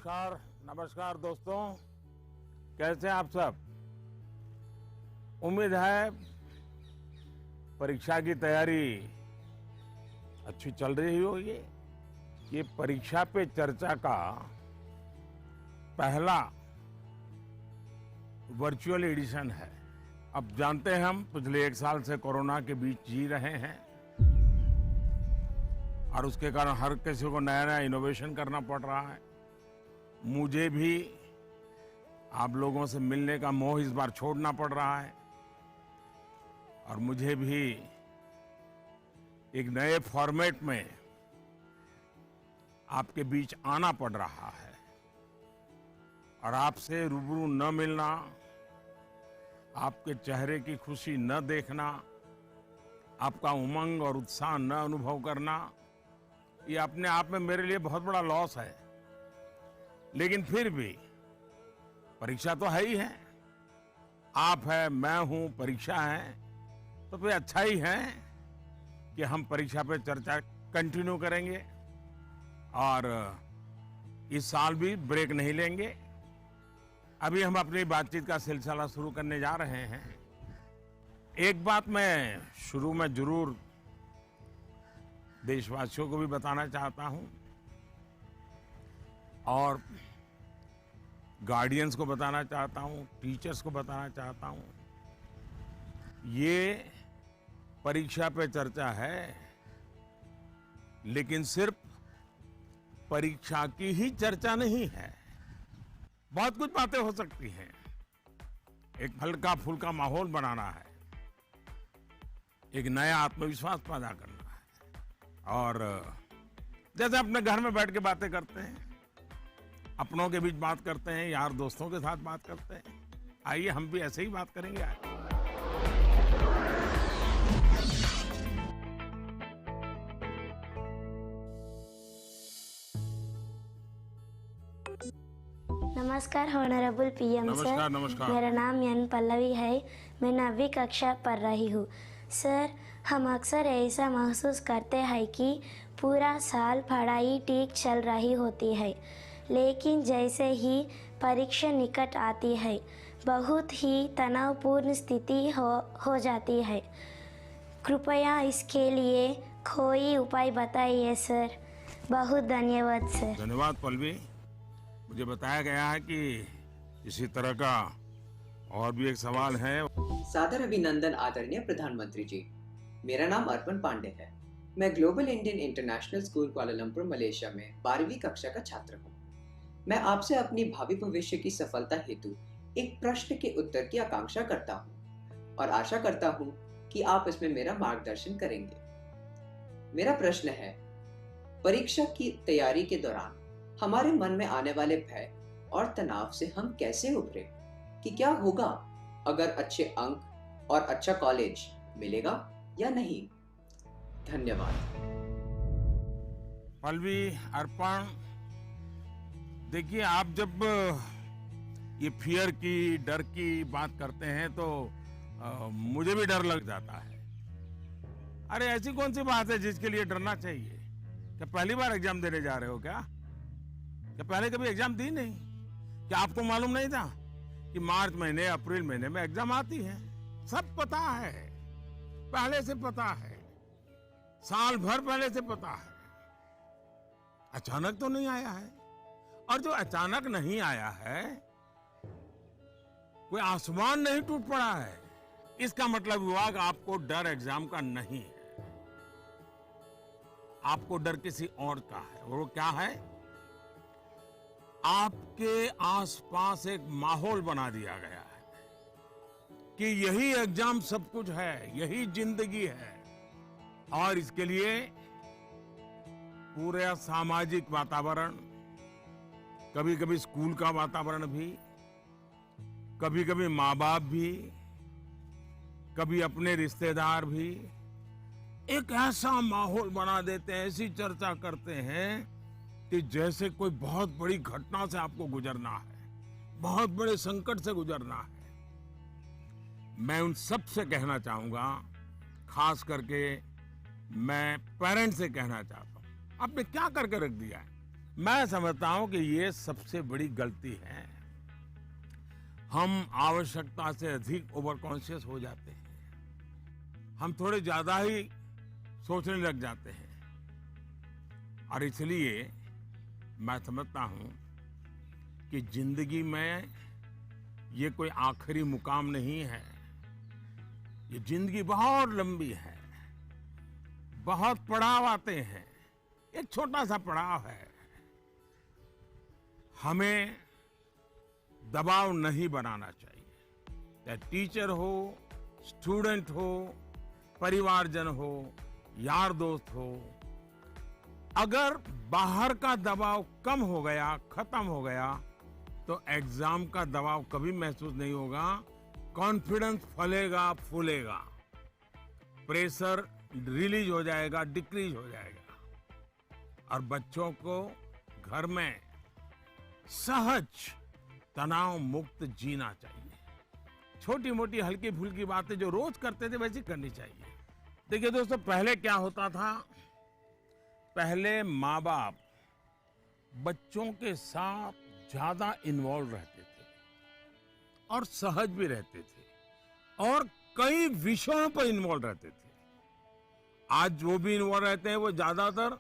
नमस्कार नमस्कार दोस्तों, कैसे हैं आप सब। उम्मीद है परीक्षा की तैयारी अच्छी चल रही होगी। ये परीक्षा पे चर्चा का पहला वर्चुअल एडिशन है। अब जानते हैं हम पिछले 1 साल से कोरोना के बीच जी रहे हैं और उसके कारण हर किसी को नया नया इनोवेशन करना पड़ रहा है। मुझे भी आप लोगों से मिलने का मोह इस बार छोड़ना पड़ रहा है और मुझे भी एक नए फॉर्मेट में आपके बीच आना पड़ रहा है और आपसे रूबरू न मिलना, आपके चेहरे की खुशी न देखना, आपका उमंग और उत्साह न अनुभव करना, ये अपने आप में मेरे लिए बहुत बड़ा लॉस है। लेकिन फिर भी परीक्षा तो है ही है, आप है, मैं हूं, परीक्षा है, तो फिर अच्छा ही है कि हम परीक्षा पे चर्चा कंटिन्यू करेंगे और इस साल भी ब्रेक नहीं लेंगे। अभी हम अपनी बातचीत का सिलसिला शुरू करने जा रहे हैं। एक बात मैं शुरू में जरूर देशवासियों को भी बताना चाहता हूं और गार्डियंस को बताना चाहता हूं, टीचर्स को बताना चाहता हूं। ये परीक्षा पे चर्चा है, लेकिन सिर्फ परीक्षा की ही चर्चा नहीं है। बहुत कुछ बातें हो सकती हैं। एक हल्का फुल्का माहौल बनाना है, एक नया आत्मविश्वास पैदा करना है और जैसे अपने घर में बैठ के बातें करते हैं, अपनों के बीच बात करते हैं, यार दोस्तों के साथ बात करते हैं, आइए हम भी ऐसे ही बात करेंगे आज। नमस्कार ऑनरेबल पीएम सर। नमस्कार नमस्कार। मेरा नाम एन पल्लवी है। मैं 9वीं कक्षा पढ़ रही हूँ। सर, हम अक्सर ऐसा महसूस करते हैं कि पूरा साल पढ़ाई ठीक चल रही होती है, लेकिन जैसे ही परीक्षा निकट आती है बहुत ही तनावपूर्ण स्थिति हो जाती है। कृपया इसके लिए कोई उपाय बताइए सर। बहुत धन्यवाद सर। धन्यवाद पल्लवी। मुझे बताया गया है कि इसी तरह का और भी एक सवाल है। सादर अभिनंदन आदरणीय प्रधानमंत्री जी। मेरा नाम अर्पण पांडे है। मैं global Indian international school Kuala Lumpur Malaysia में 12वीं कक्षा का छात्र हूँ। मैं आपसे अपनी भावी भविष्य की सफलता हेतु एक प्रश्न के उत्तर की आकांक्षा करता हूँ और आशा करता हूँ कि आप इसमें मेरा मार्गदर्शन करेंगे। मेरा प्रश्न है, परीक्षा की तैयारी के दौरान हमारे मन में आने वाले भय और तनाव से हम कैसे उभरे? कि क्या होगा अगर अच्छे अंक और अच्छा कॉलेज मिलेगा या नहीं? धन्यवाद। पल्लवी, अर्पण, देखिए आप जब ये फियर की, डर की बात करते हैं तो मुझे भी डर लग जाता है। अरे ऐसी कौन सी बात है जिसके लिए डरना चाहिए? क्या पहली बार एग्जाम देने जा रहे हो क्या पहले कभी एग्जाम दी नहीं? क्या आपको मालूम नहीं था कि मार्च महीने, अप्रैल महीने में एग्जाम आती है? सब पता है, पहले से पता है, साल भर पहले से पता है। अचानक तो नहीं आया है, और जो अचानक नहीं आया है, कोई आसमान नहीं टूट पड़ा है। इसका मतलब हुआ कि आपको डर एग्जाम का नहीं है, आपको डर किसी और का है। और वो क्या है? आपके आसपास एक माहौल बना दिया गया है कि यही एग्जाम सब कुछ है, यही जिंदगी है। और इसके लिए पूरा सामाजिक वातावरण, कभी कभी स्कूल का वातावरण भी, कभी कभी माँ बाप भी, कभी अपने रिश्तेदार भी एक ऐसा माहौल बना देते हैं, ऐसी चर्चा करते हैं कि जैसे कोई बहुत बड़ी घटना से आपको गुजरना है, बहुत बड़े संकट से गुजरना है। मैं उन सब से कहना चाहूंगा, खास करके मैं पेरेंट्स से कहना चाहता हूं, आपने क्या करके रख दिया है? मैं समझता हूं कि ये सबसे बड़ी गलती है। हम आवश्यकता से अधिक ओवर कॉन्शियस हो जाते हैं। हम थोड़े ज्यादा ही सोचने लग जाते हैं और इसलिए मैं समझता हूं कि जिंदगी में ये कोई आखिरी मुकाम नहीं है। ये जिंदगी बहुत लंबी है, बहुत पड़ाव आते हैं। एक छोटा सा पड़ाव है। हमें दबाव नहीं बनाना चाहिए। चाहे टीचर हो, स्टूडेंट हो, परिवारजन हो, यार दोस्त हो। अगर बाहर का दबाव कम हो गया, खत्म हो गया, तो एग्जाम का दबाव कभी महसूस नहीं होगा। कॉन्फिडेंस फलेगा, फूलेगा, प्रेशर रिलीज हो जाएगा, डिक्रीज हो जाएगा और बच्चों को घर में सहज तनाव मुक्त जीना चाहिए। छोटी मोटी हल्की फुल्की बातें जो रोज करते थे वैसी करनी चाहिए। देखिए दोस्तों, पहले क्या होता था? पहले माँ बाप बच्चों के साथ ज्यादा इन्वॉल्व रहते थे और सहज भी रहते थे और कई विषयों पर इन्वॉल्व रहते थे। आज जो भी इन्वॉल्व रहते हैं वो ज्यादातर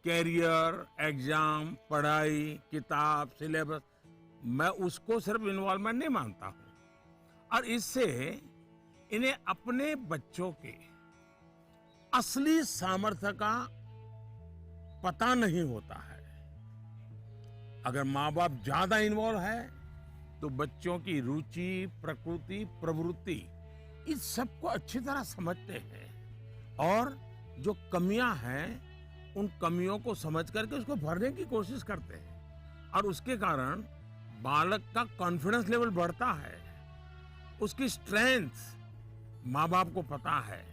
कैरियर, एग्जाम, पढ़ाई, किताब, सिलेबस, मैं उसको सिर्फ इन्वॉल्वमेंट नहीं मानता हूं। और इससे इन्हें अपने बच्चों के असली सामर्थ्य का पता नहीं होता है। अगर माँ बाप ज्यादा इन्वॉल्व है तो बच्चों की रुचि, प्रकृति, प्रवृत्ति इस सबको अच्छी तरह समझते हैं और जो कमियां हैं उन कमियों को समझ करके उसको भरने की कोशिश करते हैं और उसके कारण बालक का कॉन्फिडेंस लेवल बढ़ता है। उसकी स्ट्रेंथ माँ बाप को पता है,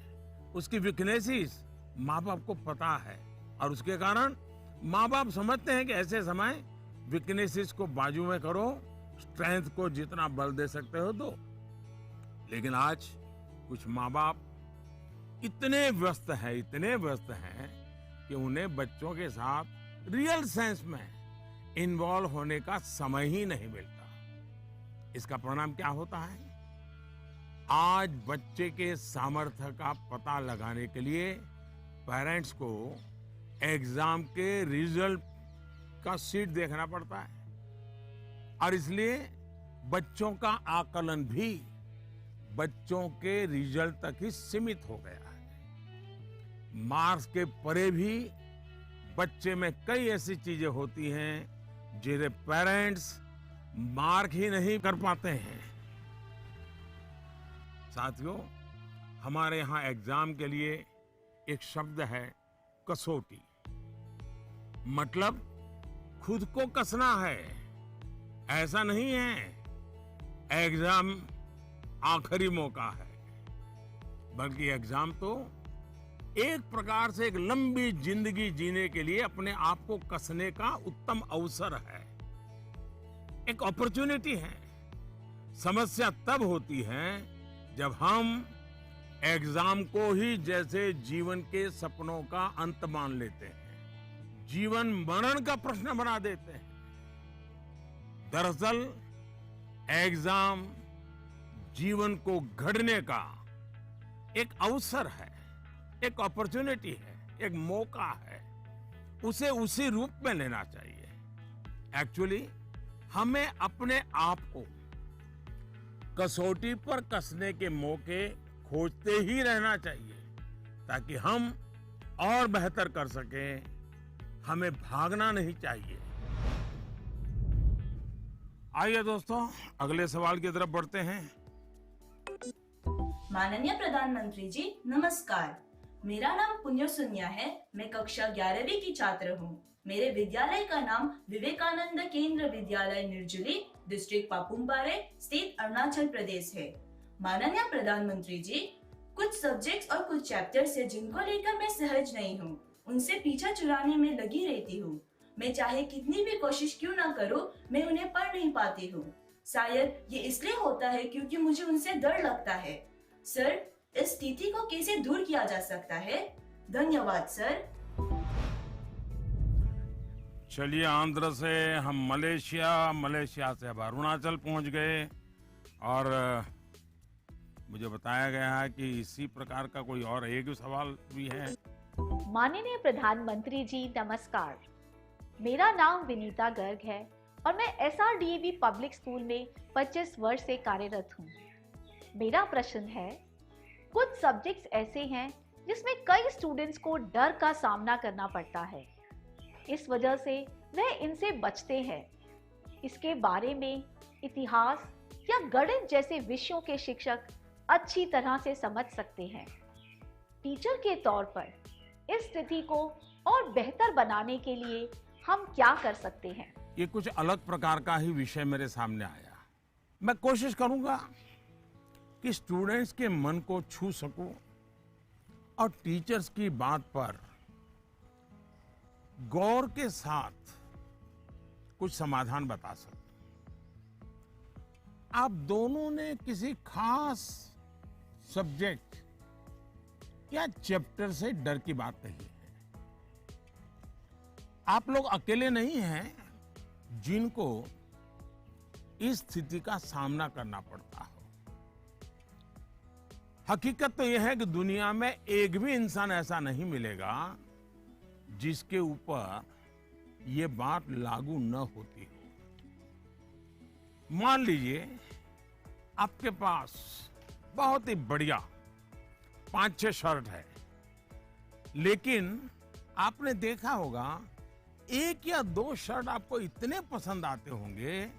उसकी वीकनेसेस माँ बाप को पता है और उसके कारण माँ बाप समझते हैं कि ऐसे समय वीकनेसेस को बाजू में करो, स्ट्रेंथ को जितना बल दे सकते हो दो। लेकिन आज कुछ माँ बाप इतने व्यस्त हैं कि उन्हें बच्चों के साथ रियल सेंस में इन्वॉल्व होने का समय ही नहीं मिलता। इसका परिणाम क्या होता है? आज बच्चे के सामर्थ्य का पता लगाने के लिए पेरेंट्स को एग्जाम के रिजल्ट का शीट देखना पड़ता है और इसलिए बच्चों का आकलन भी बच्चों के रिजल्ट तक ही सीमित हो गया है। मार्क्स के परे भी बच्चे में कई ऐसी चीजें होती हैं जिन्हें पेरेंट्स मार्क ही नहीं कर पाते हैं। साथियों, हमारे यहाँ एग्जाम के लिए एक शब्द है कसौटी। मतलब खुद को कसना है। ऐसा नहीं है एग्जाम आखिरी मौका है, बल्कि एग्जाम तो एक प्रकार से एक लंबी जिंदगी जीने के लिए अपने आप को कसने का उत्तम अवसर है, एक अपॉर्चुनिटी है। समस्या तब होती है जब हम एग्जाम को ही जैसे जीवन के सपनों का अंत मान लेते हैं, जीवन मरण का प्रश्न बना देते हैं। दरअसल एग्जाम जीवन को गढ़ने का एक अवसर है, एक अपॉर्चुनिटी है, एक मौका है। उसे उसी रूप में लेना चाहिए। एक्चुअली हमें अपने आप को कसौटी पर कसने के मौके खोजते ही रहना चाहिए ताकि हम और बेहतर कर सकें। हमें भागना नहीं चाहिए। आइए दोस्तों, अगले सवाल की तरफ बढ़ते हैं। माननीय प्रधानमंत्री जी नमस्कार। मेरा नाम पुण्य सुन्या है। मैं कक्षा 11वीं की छात्र हूँ। मेरे विद्यालय का नाम विवेकानंद केंद्र विद्यालय निर्जुली, डिस्ट्रिक्ट पापुमपारे, स्टेट अरुणाचल प्रदेश है। माननीय प्रधानमंत्री जी, कुछ सब्जेक्ट्स और कुछ चैप्टर्स है जिनको लेकर मैं सहज नहीं हूँ, उनसे पीछा चुराने में लगी रहती हूँ। मैं चाहे कितनी भी कोशिश क्यों ना करूँ, मैं उन्हें पढ़ नहीं पाती हूँ। शायद ये इसलिए होता है क्योंकि मुझे उनसे डर लगता है। सर, इस स्थिति को कैसे दूर किया जा सकता है? धन्यवाद सर। चलिए, आंध्र से हम मलेशिया, मलेशिया से अब अरुणाचल पहुंच गए और मुझे बताया गया है कि इसी प्रकार का कोई और एक सवाल भी है। माननीय प्रधानमंत्री जी नमस्कार। मेरा नाम विनीता गर्ग है और मैं SRDAV पब्लिक स्कूल में 25 वर्ष से कार्यरत हूँ। मेरा प्रश्न है, कुछ सब्जेक्ट्स ऐसे हैं जिसमें कई स्टूडेंट्स को डर का सामना करना पड़ता है, इस वजह से वह इनसे बचते हैं। इसके बारे में इतिहास या गणित जैसे विषयों के शिक्षक अच्छी तरह से समझ सकते हैं। टीचर के तौर पर इस स्थिति को और बेहतर बनाने के लिए हम क्या कर सकते हैं? ये कुछ अलग प्रकार का ही विषय मेरे सामने आया। मैं कोशिश करूंगा कि स्टूडेंट्स के मन को छू सकूं और टीचर्स की बात पर गौर के साथ कुछ समाधान बता सकूं। आप दोनों ने किसी खास सब्जेक्ट या चैप्टर से डर की बात कही है। आप लोग अकेले नहीं हैं जिनको इस स्थिति का सामना करना पड़ता हो। हकीकत तो यह है कि दुनिया में एक भी इंसान ऐसा नहीं मिलेगा जिसके ऊपर यह बात लागू न होती हो। मान लीजिए आपके पास बहुत ही बढ़िया 5-6 शर्ट है, लेकिन आपने देखा होगा एक या दो शर्ट आपको इतने पसंद आते होंगे,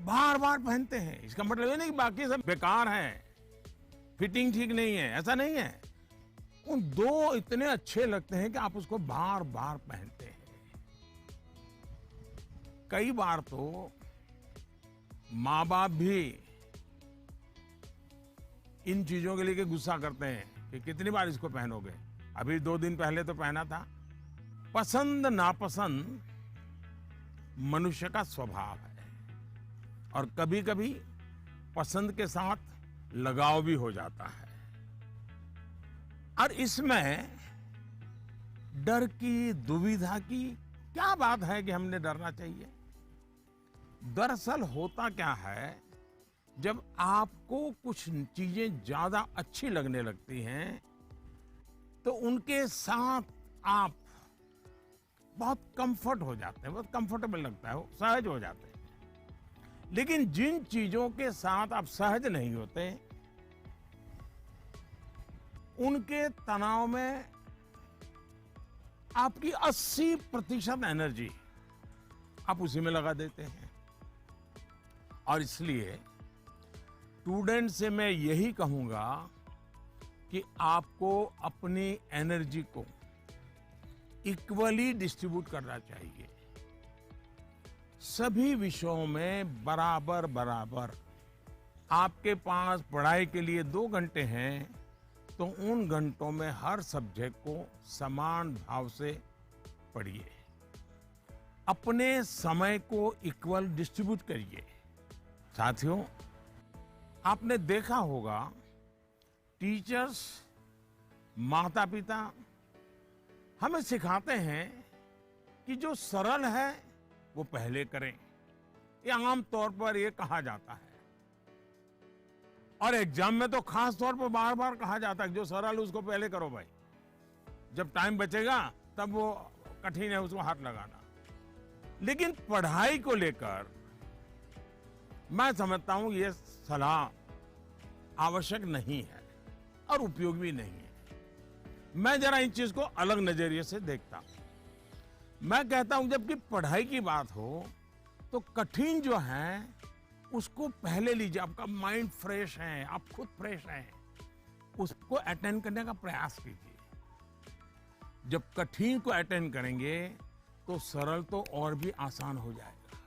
बार बार पहनते हैं। इसका मतलब ये नहीं कि बाकी सब बेकार हैं, फिटिंग ठीक नहीं है, ऐसा नहीं है। उन दो इतने अच्छे लगते हैं कि आप उसको बार बार पहनते हैं। कई बार तो माँ बाप भी इन चीजों के लिए गुस्सा करते हैं कि कितनी बार इसको पहनोगे, अभी 2 दिन पहले तो पहना था। पसंद नापसंद मनुष्य का स्वभाव है और कभी कभी पसंद के साथ लगाव भी हो जाता है। और इसमें डर की, दुविधा की क्या बात है कि हमने डरना चाहिए? दरअसल होता क्या है, जब आपको कुछ चीजें ज्यादा अच्छी लगने लगती हैं तो उनके साथ आप बहुत कंफर्ट हो जाते हैं, बहुत कंफर्टेबल लगता है, सहज हो जाते हैं। लेकिन जिन चीजों के साथ आप सहज नहीं होते, उनके तनाव में आपकी 80% एनर्जी आप उसी में लगा देते हैं। और इसलिए स्टूडेंट से मैं यही कहूंगा कि आपको अपनी एनर्जी को इक्वली डिस्ट्रीब्यूट करना चाहिए। सभी विषयों में बराबर बराबर। आपके पास पढ़ाई के लिए 2 घंटे हैं तो उन घंटों में हर सब्जेक्ट को समान भाव से पढ़िए। अपने समय को इक्वल डिस्ट्रीब्यूट करिए। साथियों, आपने देखा होगा टीचर्स, माता पिता हमें सिखाते हैं कि जो सरल है वो पहले करें। ये आम तौर पर ये कहा जाता है और एग्जाम में तो खास तौर पर बार बार कहा जाता है कि जो सरल है उसको पहले करो भाई, जब टाइम बचेगा तब वो कठिन है उसको हाथ लगाना। लेकिन पढ़ाई को लेकर मैं समझता हूं ये सलाह आवश्यक नहीं है और उपयोगी भी नहीं है। मैं जरा इन चीज को अलग नजरिए से देखता हूं। मैं कहता हूं जबकि पढ़ाई की बात हो तो कठिन जो है उसको पहले लीजिए। आपका माइंड फ्रेश है, आप खुद फ्रेश हैं, उसको अटेंड करने का प्रयास कीजिए। जब कठिन को अटेंड करेंगे तो सरल तो और भी आसान हो जाएगा।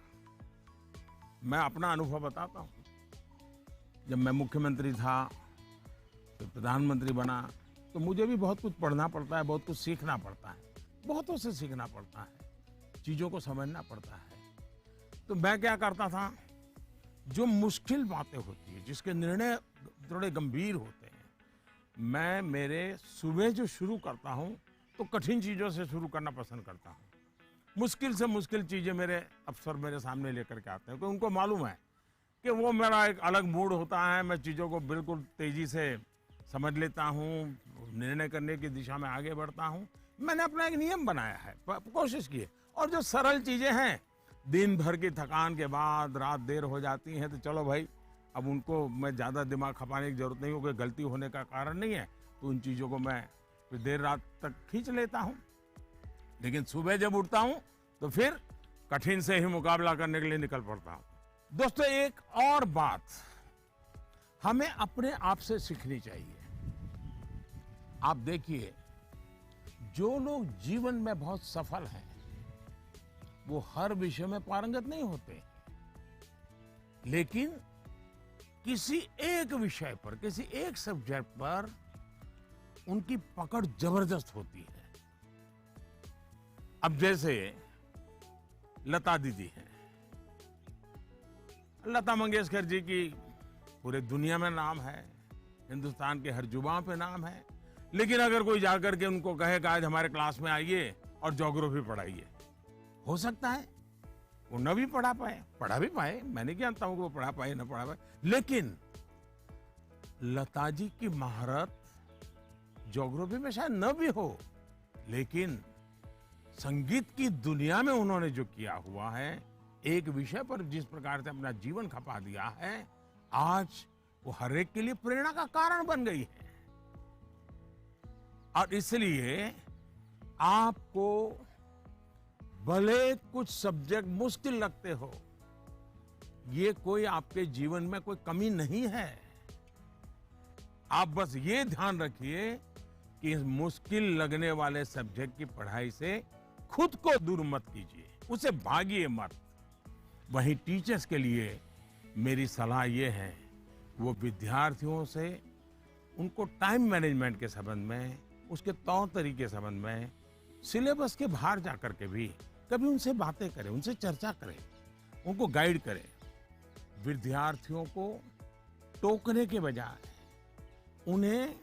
मैं अपना अनुभव बताता हूं। जब मैं मुख्यमंत्री था, तो प्रधानमंत्री बना, तो मुझे भी बहुत कुछ पढ़ना पड़ता है, बहुत कुछ सीखना पड़ता है, बहुतों से सीखना पड़ता है, चीजों को समझना पड़ता है। तो मैं क्या करता था, जो मुश्किल बातें होती है, जिसके निर्णय थोड़े गंभीर होते हैं, मैं मेरे सुबह जो शुरू करता हूं तो कठिन चीजों से शुरू करना पसंद करता हूं। मुश्किल से मुश्किल चीजें मेरे अफसर मेरे सामने लेकर के आते हैं, क्योंकि उनको मालूम है कि वो मेरा एक अलग मूड होता है, मैं चीज़ों को बिल्कुल तेज़ी से समझ लेता हूँ, निर्णय करने की दिशा में आगे बढ़ता हूँ। मैंने अपना एक नियम बनाया है, कोशिश की है। और जो सरल चीज़ें हैं, दिन भर की थकान के बाद रात देर हो जाती है तो चलो भाई, अब उनको मैं ज़्यादा दिमाग खपाने की जरूरत नहीं हो, कोई गलती होने का कारण नहीं है, तो उन चीज़ों को मैं फिर देर रात तक खींच लेता हूँ। लेकिन सुबह जब उठता हूँ तो फिर कठिन से ही मुकाबला करने के लिए निकल पड़ता हूँ। दोस्तों, एक और बात हमें अपने आप से सीखनी चाहिए। आप देखिए, जो लोग जीवन में बहुत सफल हैं वो हर विषय में पारंगत नहीं होते, लेकिन किसी एक विषय पर, किसी एक सब्जेक्ट पर उनकी पकड़ जबरदस्त होती है। अब जैसे लता दीदी हैं, लता मंगेशकर जी की पूरे दुनिया में नाम है, हिंदुस्तान के हर जुबान पे नाम है, लेकिन अगर कोई जाकर के उनको कहे कि आज हमारे क्लास में आइए और ज्योग्राफी पढ़ाइए, हो सकता है वो न भी पढ़ा पाए, पढ़ा भी पाए, मैं नहीं जानता हूं कि वो पढ़ा पाए न पढ़ा पाए, लेकिन लता जी की महारत ज्योग्राफी में शायद न भी हो, लेकिन संगीत की दुनिया में उन्होंने जो किया हुआ है, एक विषय पर जिस प्रकार से अपना जीवन खपा दिया है, आज वो हर एक के लिए प्रेरणा का कारण बन गई है। और इसलिए आपको भले कुछ सब्जेक्ट मुश्किल लगते हो, ये कोई आपके जीवन में कोई कमी नहीं है। आप बस ये ध्यान रखिए कि इस मुश्किल लगने वाले सब्जेक्ट की पढ़ाई से खुद को दूर मत कीजिए, उसे भागिए मत। वहीं टीचर्स के लिए मेरी सलाह ये है, वो विद्यार्थियों से उनको टाइम मैनेजमेंट के संबंध में, उसके तौर तरीके के संबंध में, सिलेबस के बाहर जाकर के भी कभी उनसे बातें करें, उनसे चर्चा करें, उनको गाइड करें। विद्यार्थियों को टोकने के बजाय उन्हें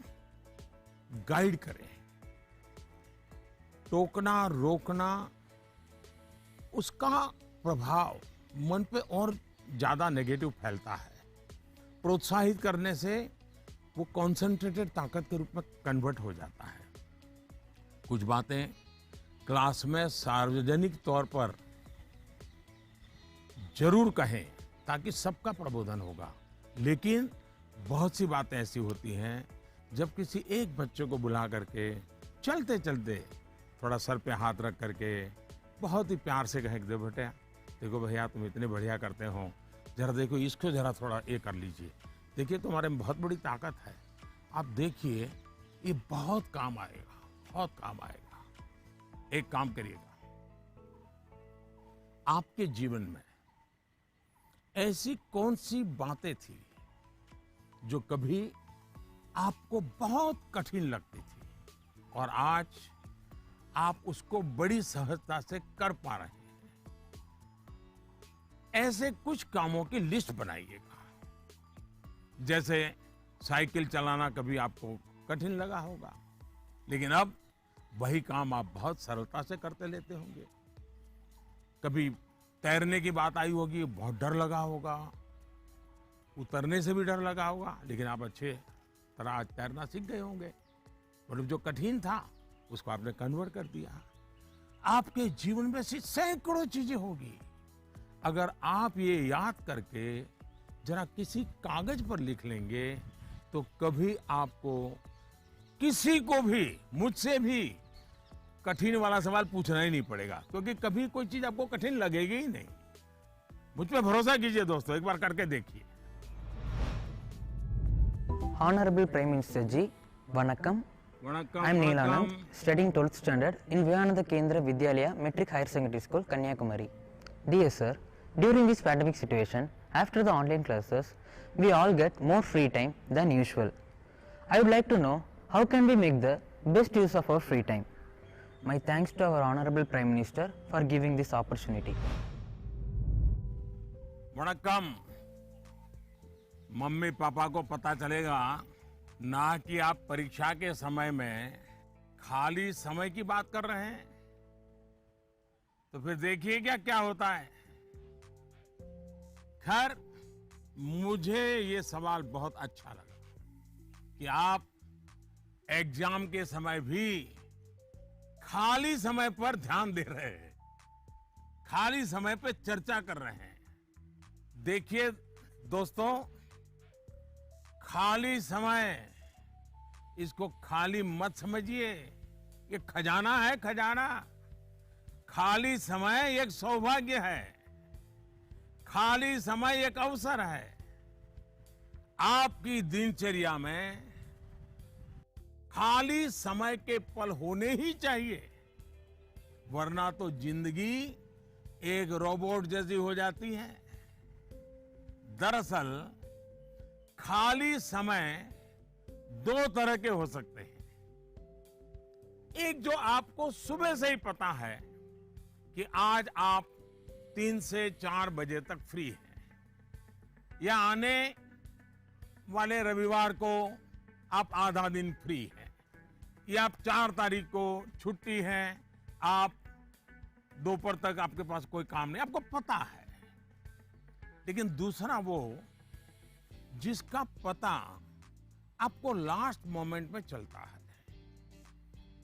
गाइड करें। टोकना, रोकना, उसका प्रभाव मन पे और ज्यादा नेगेटिव फैलता है। प्रोत्साहित करने से वो कॉन्सेंट्रेटेड ताकत के रूप में कन्वर्ट हो जाता है। कुछ बातें क्लास में सार्वजनिक तौर पर जरूर कहें ताकि सबका प्रबोधन होगा, लेकिन बहुत सी बातें ऐसी होती हैं जब किसी एक बच्चे को बुला करके चलते चलते थोड़ा सर पे हाथ रख करके बहुत ही प्यार से कहें, दे बेटा, देखो भैया तुम इतने बढ़िया करते हो, जरा देखो इसको जरा थोड़ा ये कर लीजिए, देखिए तुम्हारे में बहुत बड़ी ताकत है, आप देखिए ये बहुत काम आएगा, बहुत काम आएगा। एक काम करिएगा, आपके जीवन में ऐसी कौन सी बातें थी जो कभी आपको बहुत कठिन लगती थी और आज आप उसको बड़ी सहजता से कर पा रहे हैं? ऐसे कुछ कामों की लिस्ट बनाइएगा। जैसे साइकिल चलाना कभी आपको कठिन लगा होगा, लेकिन अब वही काम आप बहुत सरलता से करते लेते होंगे। कभी तैरने की बात आई होगी, बहुत डर लगा होगा, उतरने से भी डर लगा होगा, लेकिन आप अच्छे तरह आज तैरना सीख गए होंगे। मतलब जो कठिन था उसको आपने कन्वर्ट कर दिया। आपके जीवन में ऐसी सैकड़ों चीजें होगी, अगर आप ये याद करके जरा किसी कागज पर लिख लेंगे तो कभी आपको किसी को भी, मुझसे भी कठिन वाला सवाल पूछना ही नहीं पड़ेगा, क्योंकि कभी कोई चीज आपको कठिन लगेगी ही नहीं। मुझ पे भरोसा कीजिए दोस्तों, एक बार करके देखिए। Honorable Prime Minister Ji, Vanakkam. I am Neelanand, studying 12th standard in Vivekananda Kendra Vidyalaya Metric Higher Secondary School, Kanyakumari. Dear sir, during this pandemic situation, after the online classes, we all get more free time than usual. I would like to know how can we make the best use of our free time. My thanks to our Honorable Prime Minister for giving this opportunity. वणक्कम। Mummy papa को पता चलेगा ना कि आप परीक्षा के समय में खाली समय की बात कर रहे हैं, तो फिर देखिएगा क्या होता है। खैर, मुझे ये सवाल बहुत अच्छा लगा कि आप एग्जाम के समय भी खाली समय पर ध्यान दे रहे हैं, खाली समय पे चर्चा कर रहे हैं। देखिए दोस्तों, खाली समय, इसको खाली मत समझिए। ये खजाना है, खजाना। खाली समय एक सौभाग्य है, खाली समय एक अवसर है। आपकी दिनचर्या में खाली समय के पल होने ही चाहिए, वरना तो जिंदगी एक रोबोट जैसी हो जाती है। दरअसल खाली समय दो तरह के हो सकते हैं। एक जो आपको सुबह से ही पता है कि आज आप 3 से 4 बजे तक फ्री हैं, या आने वाले रविवार को आप आधा दिन फ्री हैं, या आप 4 तारीख को छुट्टी है, आप दोपहर तक आपके पास कोई काम नहीं, आपको पता है। लेकिन दूसरा वो जिसका पता आपको लास्ट मोमेंट में चलता है।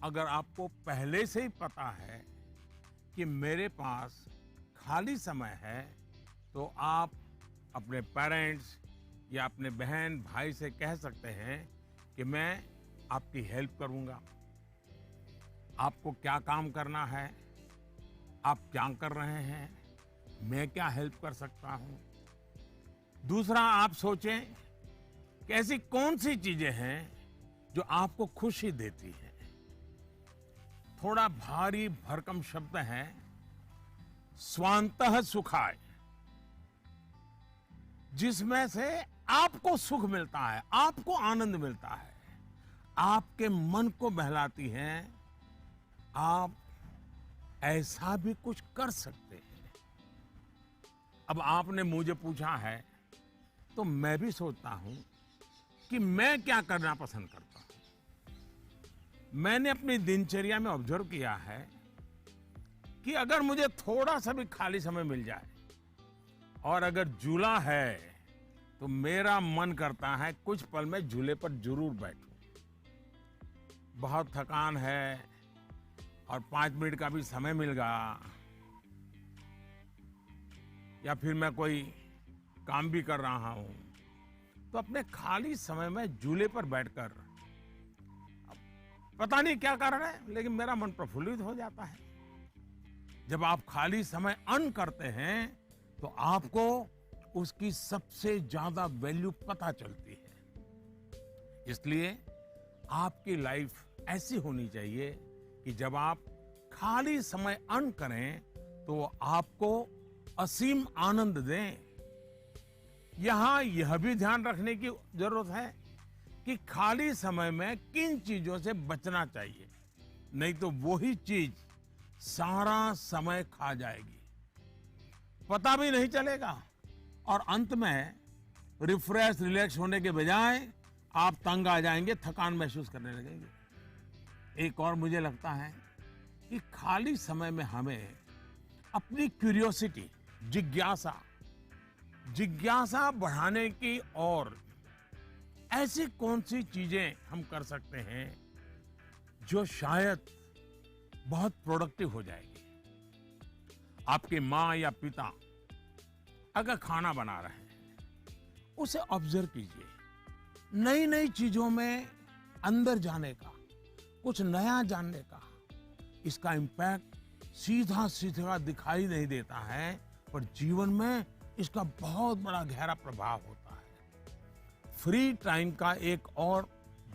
अगर आपको पहले से ही पता है कि मेरे पास खाली समय है, तो आप अपने पेरेंट्स या अपने बहन भाई से कह सकते हैं कि मैं आपकी हेल्प करूंगा। आपको क्या काम करना है, आप क्या कर रहे हैं, मैं क्या हेल्प कर सकता हूं। दूसरा, आप सोचें कि ऐसी कौन सी चीजें हैं जो आपको खुशी देती हैं। थोड़ा भारी भरकम शब्द है, स्वांतः सुखाय, जिसमें से आपको सुख मिलता है, आपको आनंद मिलता है, आपके मन को बहलाती हैं। आप ऐसा भी कुछ कर सकते हैं। अब आपने मुझे पूछा है तो मैं भी सोचता हूं कि मैं क्या करना पसंद करता हूं। मैंने अपनी दिनचर्या में ऑब्जर्व किया है कि अगर मुझे थोड़ा सा भी खाली समय मिल जाए और अगर झूला है तो मेरा मन करता है कुछ पल में झूले पर जरूर बैठूं। बहुत थकान है और 5 मिनट का भी समय मिल गया, या फिर मैं कोई काम भी कर रहा हूं, तो अपने खाली समय में झूले पर बैठकर, पता नहीं क्या कारण है लेकिन मेरा मन प्रफुल्लित हो जाता है। जब आप खाली समय अर्न करते हैं तो आपको उसकी सबसे ज्यादा वैल्यू पता चलती है। इसलिए आपकी लाइफ ऐसी होनी चाहिए कि जब आप खाली समय अर्न करें तो वो आपको असीम आनंद दें। यहां यह भी ध्यान रखने की जरूरत है कि खाली समय में किन चीजों से बचना चाहिए, नहीं तो वही चीज सारा समय खा जाएगी, पता भी नहीं चलेगा, और अंत में रिफ्रेश रिलैक्स होने के बजाय आप तंग आ जाएंगे, थकान महसूस करने लगेंगे। एक और मुझे लगता है कि खाली समय में हमें अपनी क्यूरियोसिटी, जिज्ञासा बढ़ाने की और ऐसी कौन सी चीजें हम कर सकते हैं जो शायद बहुत प्रोडक्टिव हो जाएगी। आपके माँ या पिता अगर खाना बना रहे हैं, उसे ऑब्जर्व कीजिए। नई नई चीजों में अंदर जाने का, कुछ नया जानने का, इसका इम्पैक्ट सीधा सीधा दिखाई नहीं देता है, पर जीवन में इसका बहुत बड़ा गहरा प्रभाव होता है। फ्री टाइम का एक और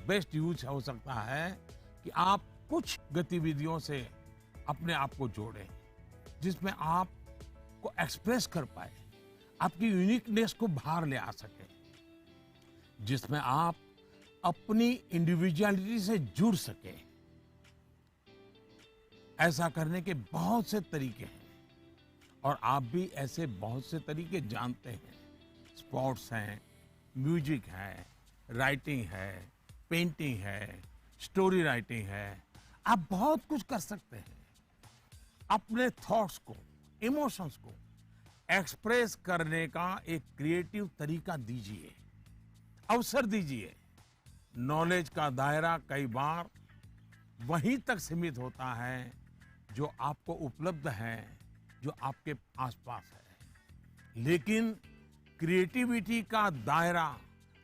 बेस्ट यूज हो सकता है कि आप कुछ गतिविधियों से अपने आप को जोड़ें, जिसमें आप को एक्सप्रेस कर पाए, आपकी यूनिकनेस को बाहर ले आ सके, जिसमें आप अपनी इंडिविजुअलिटी से जुड़ सके। ऐसा करने के बहुत से तरीके हैं और आप भी ऐसे बहुत से तरीके जानते हैं। स्पोर्ट्स हैं, म्यूजिक है, राइटिंग है, पेंटिंग है, स्टोरी राइटिंग है, आप बहुत कुछ कर सकते हैं। अपने थॉट्स को, इमोशंस को एक्सप्रेस करने का एक क्रिएटिव तरीका दीजिए, अवसर दीजिए। नॉलेज का दायरा कई बार वहीं तक सीमित होता है जो आपको उपलब्ध है, जो आपके आसपास है, लेकिन क्रिएटिविटी का दायरा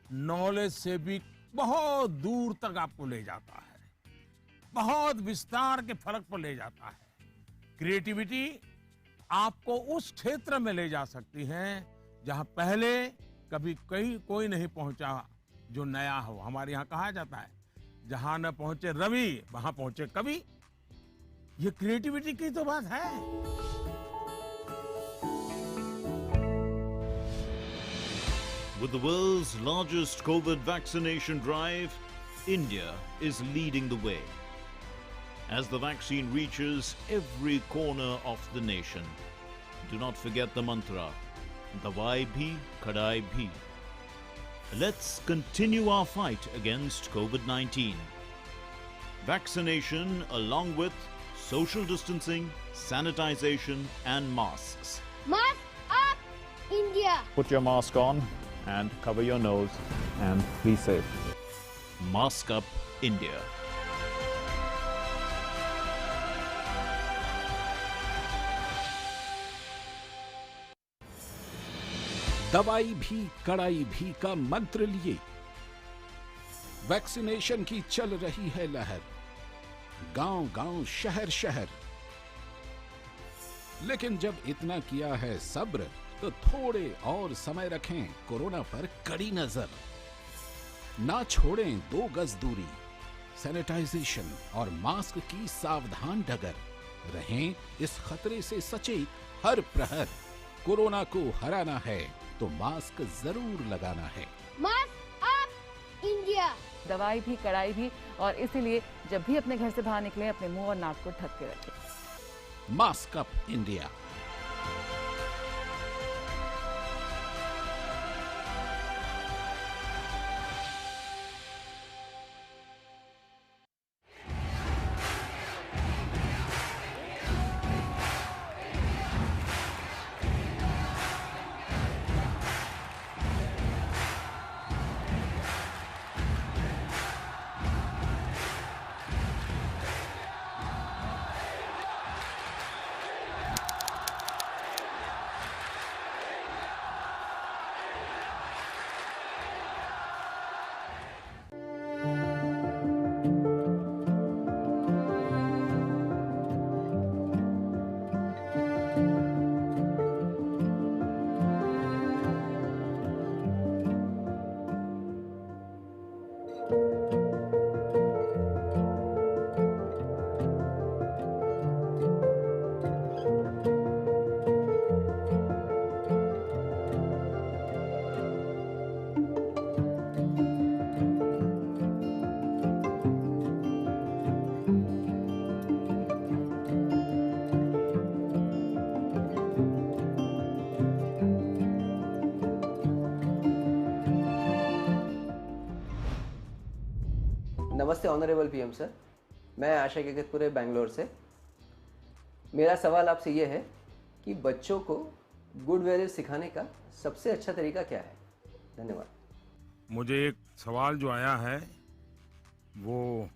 नॉलेज से भी बहुत दूर तक आपको ले जाता है, बहुत विस्तार के फलक पर ले जाता है। क्रिएटिविटी आपको उस क्षेत्र में ले जा सकती है जहां पहले कभी कोई नहीं पहुंचा जो नया हो। हमारे यहाँ कहा जाता है, जहां न पहुंचे रवि वहां पहुंचे कवि। ये क्रिएटिविटी की तो बात है। With the world's largest COVID vaccination drive, India is leading the way. As the vaccine reaches every corner of the nation, do not forget the mantra, Dawai bhi, Kadai bhi. Let's continue our fight against COVID-19. Vaccination along with social distancing, sanitization and masks. Mask up, India! Put your mask on and cover your nose and be safe. Mask up, India. दवाई भी कड़ाई भी का मंत्र लिए vaccination की चल रही है लहर, गांव-गांव, शहर-शहर। लेकिन जब इतना किया है सब्र, तो थोड़े और समय रखें कोरोना पर कड़ी नजर। ना छोड़ें 2 गज दूरी, सैनिटाइजेशन और मास्क की सावधान डगर। रहें इस खतरे से सचेत हर प्रहर। कोरोना को हराना है तो मास्क जरूर लगाना है। Mask up, India! दवाई भी कड़ाई भी, और इसीलिए जब भी अपने घर से बाहर निकले अपने मुंह और नाक को ढक के रखें। Mask up, India. नमस्ते ऑनरेबल पीएम सर, मैं आशा केकतपुरे बैंगलोर से। मेरा सवाल आपसे ये है कि बच्चों को गुड वैल्यूज सिखाने का सबसे अच्छा तरीका क्या है? धन्यवाद। मुझे एक सवाल जो आया है वो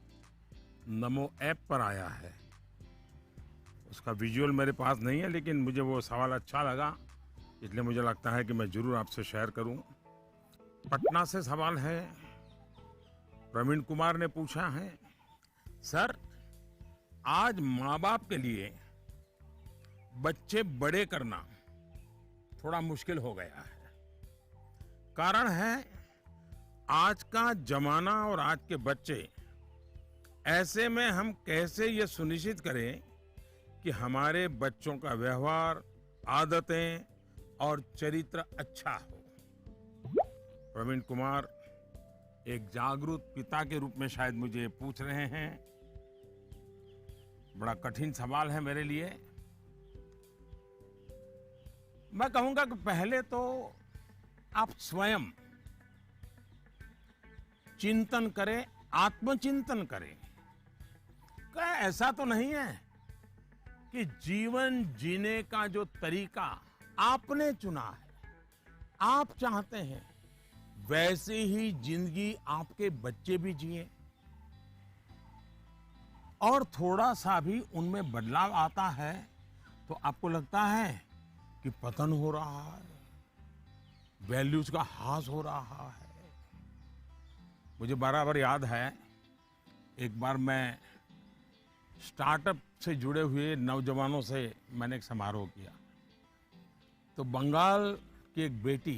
नमो ऐप पर आया है। उसका विजुअल मेरे पास नहीं है, लेकिन मुझे वो सवाल अच्छा लगा, इसलिए मुझे लगता है कि मैं ज़रूर आपसे शेयर करूं। पटना से सवाल है, प्रवीण कुमार ने पूछा है, सर आज माँ बाप के लिए बच्चे बड़े करना थोड़ा मुश्किल हो गया है। कारण है आज का जमाना और आज के बच्चे। ऐसे में हम कैसे ये सुनिश्चित करें कि हमारे बच्चों का व्यवहार, आदतें और चरित्र अच्छा हो। प्रवीण कुमार एक जागरूक पिता के रूप में शायद मुझे पूछ रहे हैं। बड़ा कठिन सवाल है मेरे लिए। मैं कहूंगा कि पहले तो आप स्वयं चिंतन करें, आत्मचिंतन करें। क्या ऐसा तो नहीं है कि जीवन जीने का जो तरीका आपने चुना है, आप चाहते हैं वैसे ही जिंदगी आपके बच्चे भी जिए और थोड़ा सा भी उनमें बदलाव आता है तो आपको लगता है कि पतन हो रहा है, वैल्यूज का ह्रास हो रहा है। मुझे बराबर याद है, एक बार मैं स्टार्टअप से जुड़े हुए नौजवानों से मैंने एक समारोह किया, तो बंगाल की एक बेटी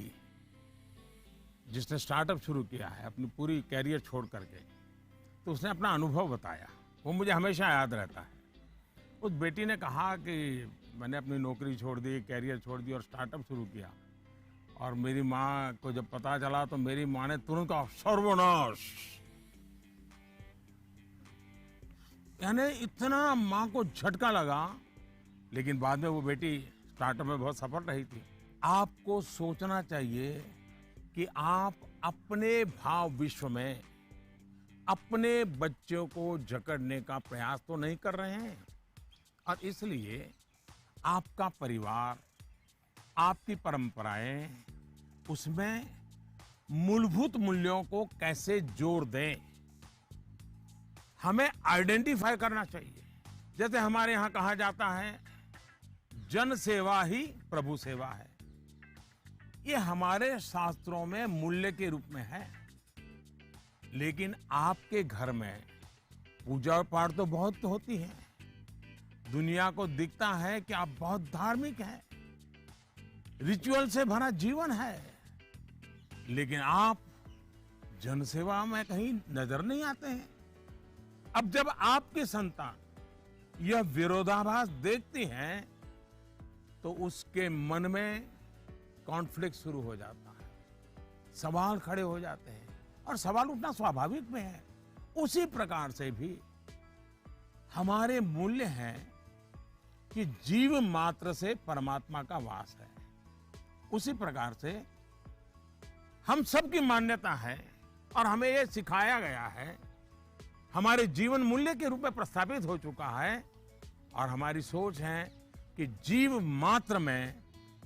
जिसने स्टार्टअप शुरू किया है अपनी पूरी कैरियर छोड़ करके, तो उसने अपना अनुभव बताया, वो मुझे हमेशा याद रहता है। उस बेटी ने कहा कि मैंने अपनी नौकरी छोड़ दी, कैरियर छोड़ दी और स्टार्टअप शुरू किया, और मेरी माँ को जब पता चला तो मेरी माँ ने तुरंत कहा सर्वनाश। यानी इतना माँ को झटका लगा, लेकिन बाद में वो बेटी स्टार्टअप में बहुत सफल रही थी। आपको सोचना चाहिए कि आप अपने भाव विश्व में अपने बच्चों को जकड़ने का प्रयास तो नहीं कर रहे हैं, और इसलिए आपका परिवार, आपकी परंपराएं, उसमें मूलभूत मूल्यों को कैसे जोड़ दें, हमें आइडेंटिफाई करना चाहिए। जैसे हमारे यहां कहा जाता है जन सेवा ही प्रभु सेवा है, ये हमारे शास्त्रों में मूल्य के रूप में है। लेकिन आपके घर में पूजा पाठ तो बहुत होती है, दुनिया को दिखता है कि आप बहुत धार्मिक हैं, रिचुअल से भरा जीवन है, लेकिन आप जनसेवा में कहीं नजर नहीं आते हैं। अब जब आपकी संतान यह विरोधाभास देखती हैं तो उसके मन में कॉन्फ्लिक्ट शुरू हो जाता है, सवाल खड़े हो जाते हैं, और सवाल उठना स्वाभाविक में है। उसी प्रकार से भी हमारे मूल्य हैं कि जीव मात्र से परमात्मा का वास है। उसी प्रकार से हम सबकी मान्यता है और हमें यह सिखाया गया है, हमारे जीवन मूल्य के रूप में प्रस्थापित हो चुका है, और हमारी सोच है कि जीव मात्र में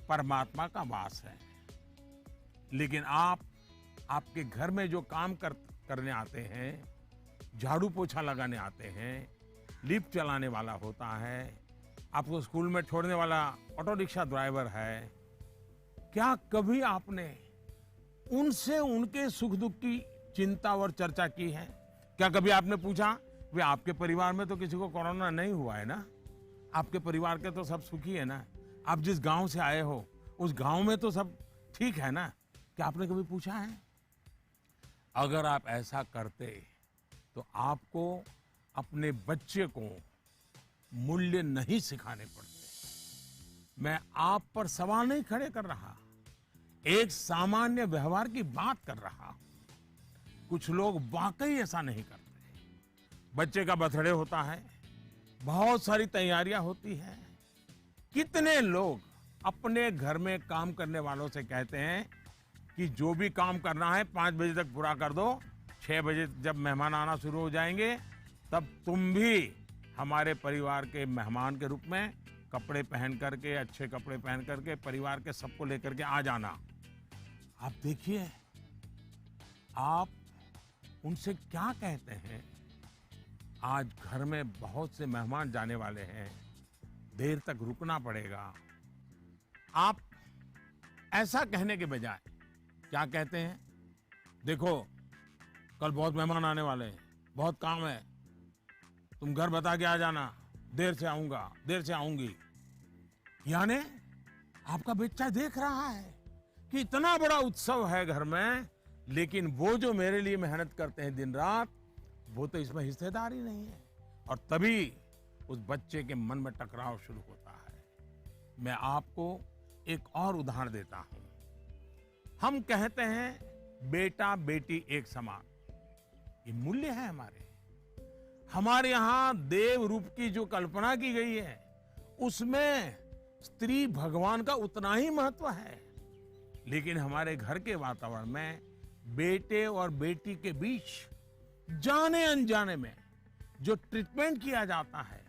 परमात्मा का वास है। लेकिन आपके घर में जो काम करने आते हैं, झाड़ू पोछा लगाने आते हैं, लिफ्ट चलाने वाला होता है, आपको स्कूल में छोड़ने वाला ऑटो रिक्शा ड्राइवर है, क्या कभी आपने उनसे उनके सुख दुख की चिंता और चर्चा की है? क्या कभी आपने पूछा वे आपके परिवार में तो किसी को कोरोना नहीं हुआ है ना, आपके परिवार के तो सब सुखी है ना, आप जिस गांव से आए हो उस गांव में तो सब ठीक है ना? क्या आपने कभी पूछा है? अगर आप ऐसा करते तो आपको अपने बच्चे को मूल्य नहीं सिखाने पड़ते। मैं आप पर सवाल नहीं खड़े कर रहा, एक सामान्य व्यवहार की बात कर रहा हूं। कुछ लोग वाकई ऐसा नहीं करते। बच्चे का बर्थडे होता है, बहुत सारी तैयारियां होती हैं, कितने लोग अपने घर में काम करने वालों से कहते हैं कि जो भी काम करना है 5 बजे तक पूरा कर दो, 6 बजे जब मेहमान आना शुरू हो जाएंगे तब तुम भी हमारे परिवार के मेहमान के रूप में कपड़े पहन करके, अच्छे कपड़े पहन करके परिवार के सबको लेकर के आ जाना। आप देखिए आप उनसे क्या कहते हैं। आज घर में बहुत से मेहमान जाने वाले हैं, देर तक रुकना पड़ेगा। आप ऐसा कहने के बजाय क्या कहते हैं, देखो कल बहुत मेहमान आने वाले हैं, बहुत काम है, तुम घर बता के आ जाना, देर से आऊंगा, देर से आऊंगी। यानी आपका बच्चा देख रहा है कि इतना बड़ा उत्सव है घर में, लेकिन वो जो मेरे लिए मेहनत करते हैं दिन रात, वो तो इसमें हिस्सेदार ही नहीं है। और तभी उस बच्चे के मन में टकराव शुरू होता है। मैं आपको एक और उदाहरण देता हूं। हम कहते हैं बेटा बेटी एक समान, ये मूल्य है हमारे यहां देव रूप की जो कल्पना की गई है उसमें स्त्री भगवान का उतना ही महत्व है। लेकिन हमारे घर के वातावरण में बेटे और बेटी के बीच जाने अनजाने में जो ट्रीटमेंट किया जाता है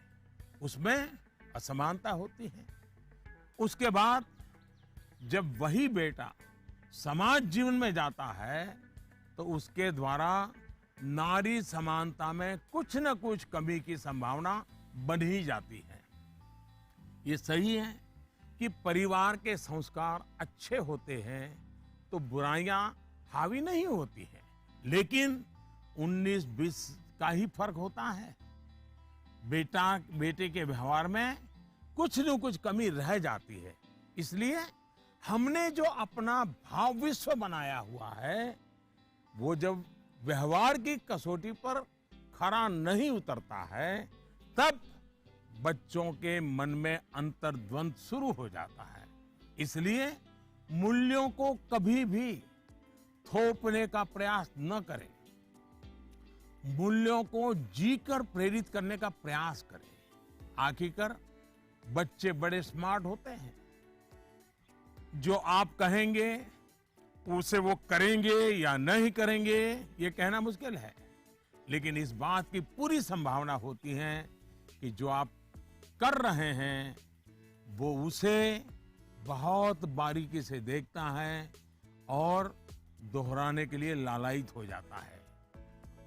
उसमें असमानता होती है। उसके बाद जब वही बेटा समाज जीवन में जाता है तो उसके द्वारा नारी समानता में कुछ न कुछ कमी की संभावना बन ही जाती है। ये सही है कि परिवार के संस्कार अच्छे होते हैं तो बुराइयां हावी नहीं होती हैं, लेकिन 19-20 का ही फर्क होता है। बेटे के व्यवहार में कुछ न कुछ कमी रह जाती है। इसलिए हमने जो अपना भाव विश्व बनाया हुआ है वो जब व्यवहार की कसौटी पर खरा नहीं उतरता है तब बच्चों के मन में अंतर्द्वंद शुरू हो जाता है। इसलिए मूल्यों को कभी भी थोपने का प्रयास न करें, मूल्यों को जीकर प्रेरित करने का प्रयास करें। आखिरकार बच्चे बड़े स्मार्ट होते हैं। जो आप कहेंगे उसे वो करेंगे या नहीं करेंगे ये कहना मुश्किल है, लेकिन इस बात की पूरी संभावना होती है कि जो आप कर रहे हैं वो उसे बहुत बारीकी से देखता है और दोहराने के लिए लालायित हो जाता है।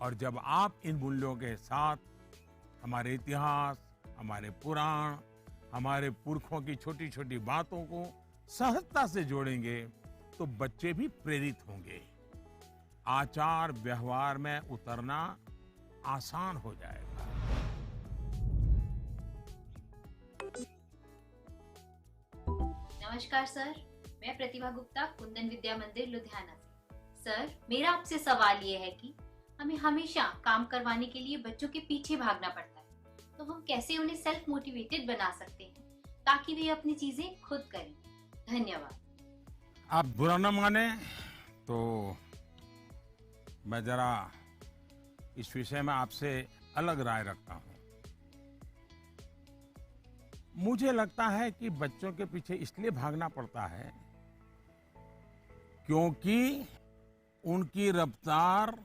और जब आप इन मूल्यों के साथ हमारे इतिहास, हमारे पुराण, हमारे पुरखों की छोटी छोटी बातों को सहजता से जोड़ेंगे तो बच्चे भी प्रेरित होंगे। आचार व्यवहार में उतरना आसान हो जाएगा। नमस्कार सर, मैं प्रतिभा गुप्ता, कुंदन विद्या मंदिर लुधियाना से। सर, मेरा आपसे सवाल ये है कि हमें हमेशा काम करवाने के लिए बच्चों के पीछे भागना पड़ता है, तो हम कैसे उन्हें सेल्फ मोटिवेटेड बना सकते हैं ताकि वे अपनी चीजें खुद करें? धन्यवाद। आप बुरा न माने तो मैं जरा इस विषय में आपसे अलग राय रखता हूं। मुझे लगता है कि बच्चों के पीछे इसलिए भागना पड़ता है क्योंकि उनकी रफ्तार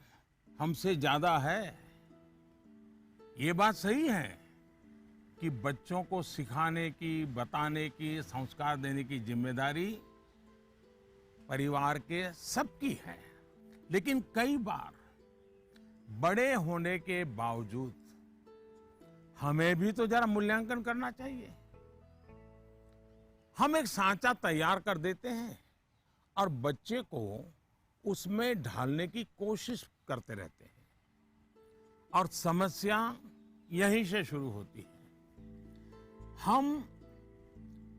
हमसे ज्यादा है। ये बात सही है कि बच्चों को सिखाने की, बताने की, संस्कार देने की जिम्मेदारी परिवार के सबकी है, लेकिन कई बार बड़े होने के बावजूद हमें भी तो जरा मूल्यांकन करना चाहिए। हम एक सांचा तैयार कर देते हैं और बच्चे को उसमें ढालने की कोशिश करते रहते हैं और समस्या यहीं से शुरू होती है। हम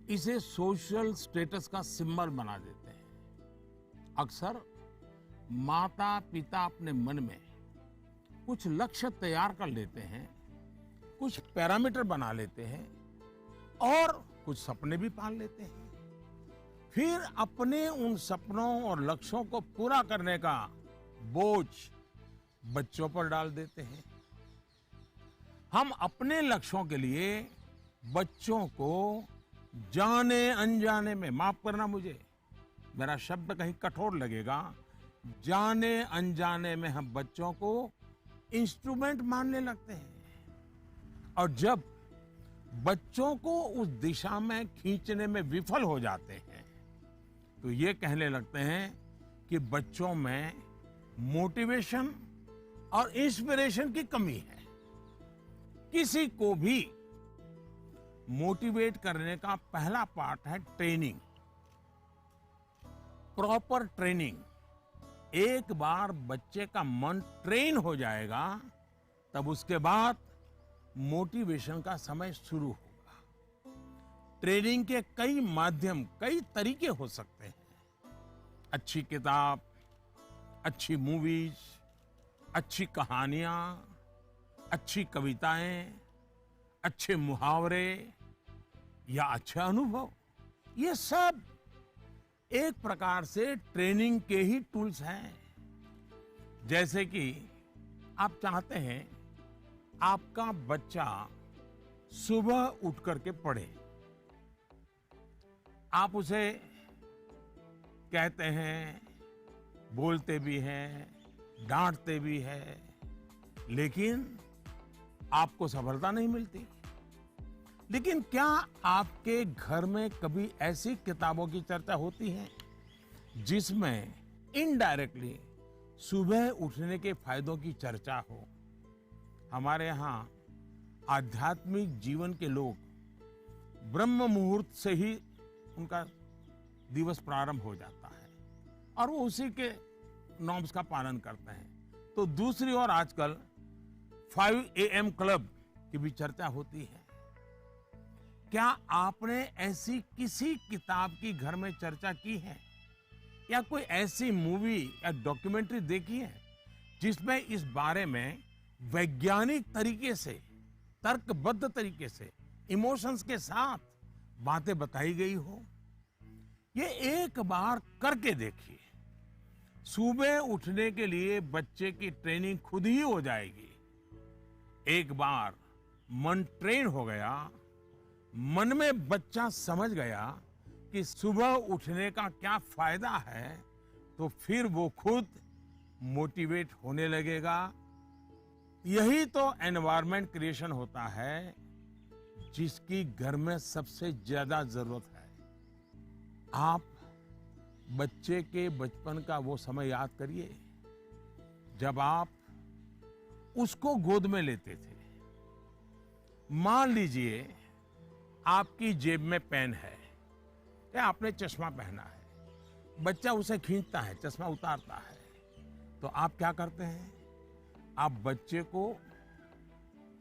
इसे सोशल स्टेटस का सिंबल बना देते हैं। अक्सर माता पिता अपने मन में कुछ लक्ष्य तैयार कर लेते हैं, कुछ पैरामीटर बना लेते हैं और कुछ सपने भी पाल लेते हैं। फिर अपने उन सपनों और लक्ष्यों को पूरा करने का बोझ बच्चों पर डाल देते हैं। हम अपने लक्ष्यों के लिए बच्चों को जाने अनजाने में, माफ करना मुझे, मेरा शब्द कहीं कठोर लगेगा, जाने अनजाने में हम बच्चों को इंस्ट्रूमेंट मानने लगते हैं। और जब बच्चों को उस दिशा में खींचने में विफल हो जाते हैं तो ये कहने लगते हैं कि बच्चों में मोटिवेशन और इंस्पिरेशन की कमी है। किसी को भी मोटिवेट करने का पहला पार्ट है ट्रेनिंग, प्रॉपर ट्रेनिंग। एक बार बच्चे का मन ट्रेन हो जाएगा तब उसके बाद मोटिवेशन का समय शुरू होगा। ट्रेनिंग के कई माध्यम, कई तरीके हो सकते हैं। अच्छी किताब, अच्छी मूवीज, अच्छी कहानियां, अच्छी कविताएं, अच्छे मुहावरे या अच्छा अनुभव, ये सब एक प्रकार से ट्रेनिंग के ही टूल्स हैं। जैसे कि आप चाहते हैं आपका बच्चा सुबह उठ करके पढ़े, आप उसे कहते हैं, बोलते भी हैं, डांटते भी हैं, लेकिन आपको सफलता नहीं मिलती। लेकिन क्या आपके घर में कभी ऐसी किताबों की चर्चा होती है जिसमें इनडायरेक्टली सुबह उठने के फायदों की चर्चा हो? हमारे यहाँ आध्यात्मिक जीवन के लोग ब्रह्म मुहूर्त से ही उनका दिवस प्रारंभ हो जाता है और वो उसी के नॉर्म्स का पालन करते हैं। तो दूसरी ओर आजकल 5 AM क्लब की भी चर्चा होती है। क्या आपने ऐसी किसी किताब की घर में चर्चा की है या कोई ऐसी मूवी या डॉक्यूमेंट्री देखी है जिसमें इस बारे में वैज्ञानिक तरीके से, तर्कबद्ध तरीके से, इमोशंस के साथ बातें बताई गई हो? ये एक बार करके देखिए। सुबह उठने के लिए बच्चे की ट्रेनिंग खुद ही हो जाएगी। एक बार मन ट्रेन हो गया, मन में बच्चा समझ गया कि सुबह उठने का क्या फायदा है, तो फिर वो खुद मोटिवेट होने लगेगा। यही तो एनवायरनमेंट क्रिएशन होता है जिसकी घर में सबसे ज्यादा जरूरत है। आप बच्चे के बचपन का वो समय याद करिए जब आप उसको गोद में लेते थे। मान लीजिए आपकी जेब में पेन है या आपने चश्मा पहना है, बच्चा उसे खींचता है, चश्मा उतारता है, तो आप क्या करते हैं? आप बच्चे को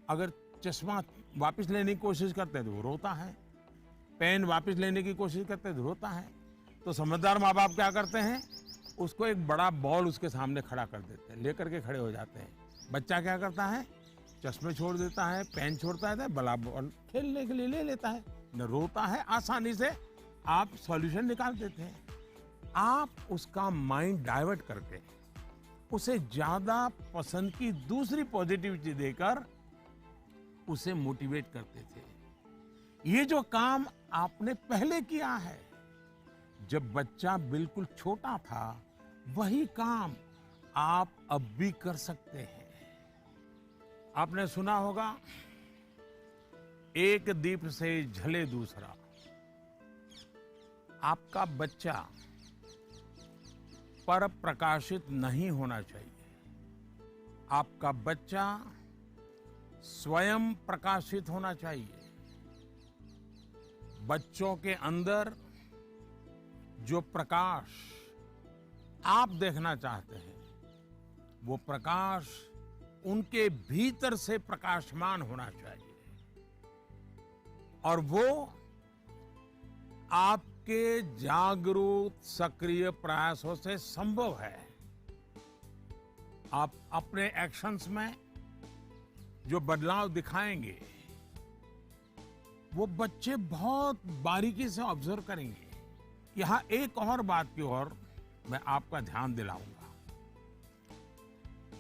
अगर चश्मा वापस लेने की कोशिश करते हैं तो वो रोता है, पेन वापस लेने की कोशिश करते हैं तो रोता है। तो समझदार माँ बाप क्या करते हैं? उसको एक बड़ा बॉल उसके सामने खड़ा कर देते हैं, लेकर के खड़े हो जाते हैं। बच्चा क्या करता है? चश्मे छोड़ देता है, पेन छोड़ता है, बड़ा बॉल खेलने के लिए ले लेता है, न रोता है। आसानी से आप सॉल्यूशन निकाल देते हैं। आप उसका माइंड डाइवर्ट करके उसे ज्यादा पसंद की दूसरी पॉजिटिविटी देकर उसे मोटिवेट करते थे। ये जो काम आपने पहले किया है जब बच्चा बिल्कुल छोटा था, वही काम आप अब भी कर सकते हैं। आपने सुना होगा, एक दीप से जले दूसरा। आपका बच्चा पर प्रकाशित नहीं होना चाहिए। आपका बच्चा स्वयं प्रकाशित होना चाहिए। बच्चों के अंदर जो प्रकाश आप देखना चाहते हैं, वो प्रकाश उनके भीतर से प्रकाशमान होना चाहिए और वो आपके जागरूक सक्रिय प्रयासों से संभव है। आप अपने एक्शंस में जो बदलाव दिखाएंगे वो बच्चे बहुत बारीकी से ऑब्जर्व करेंगे। यहां एक और बात की ओर मैं आपका ध्यान दिलाऊंगा।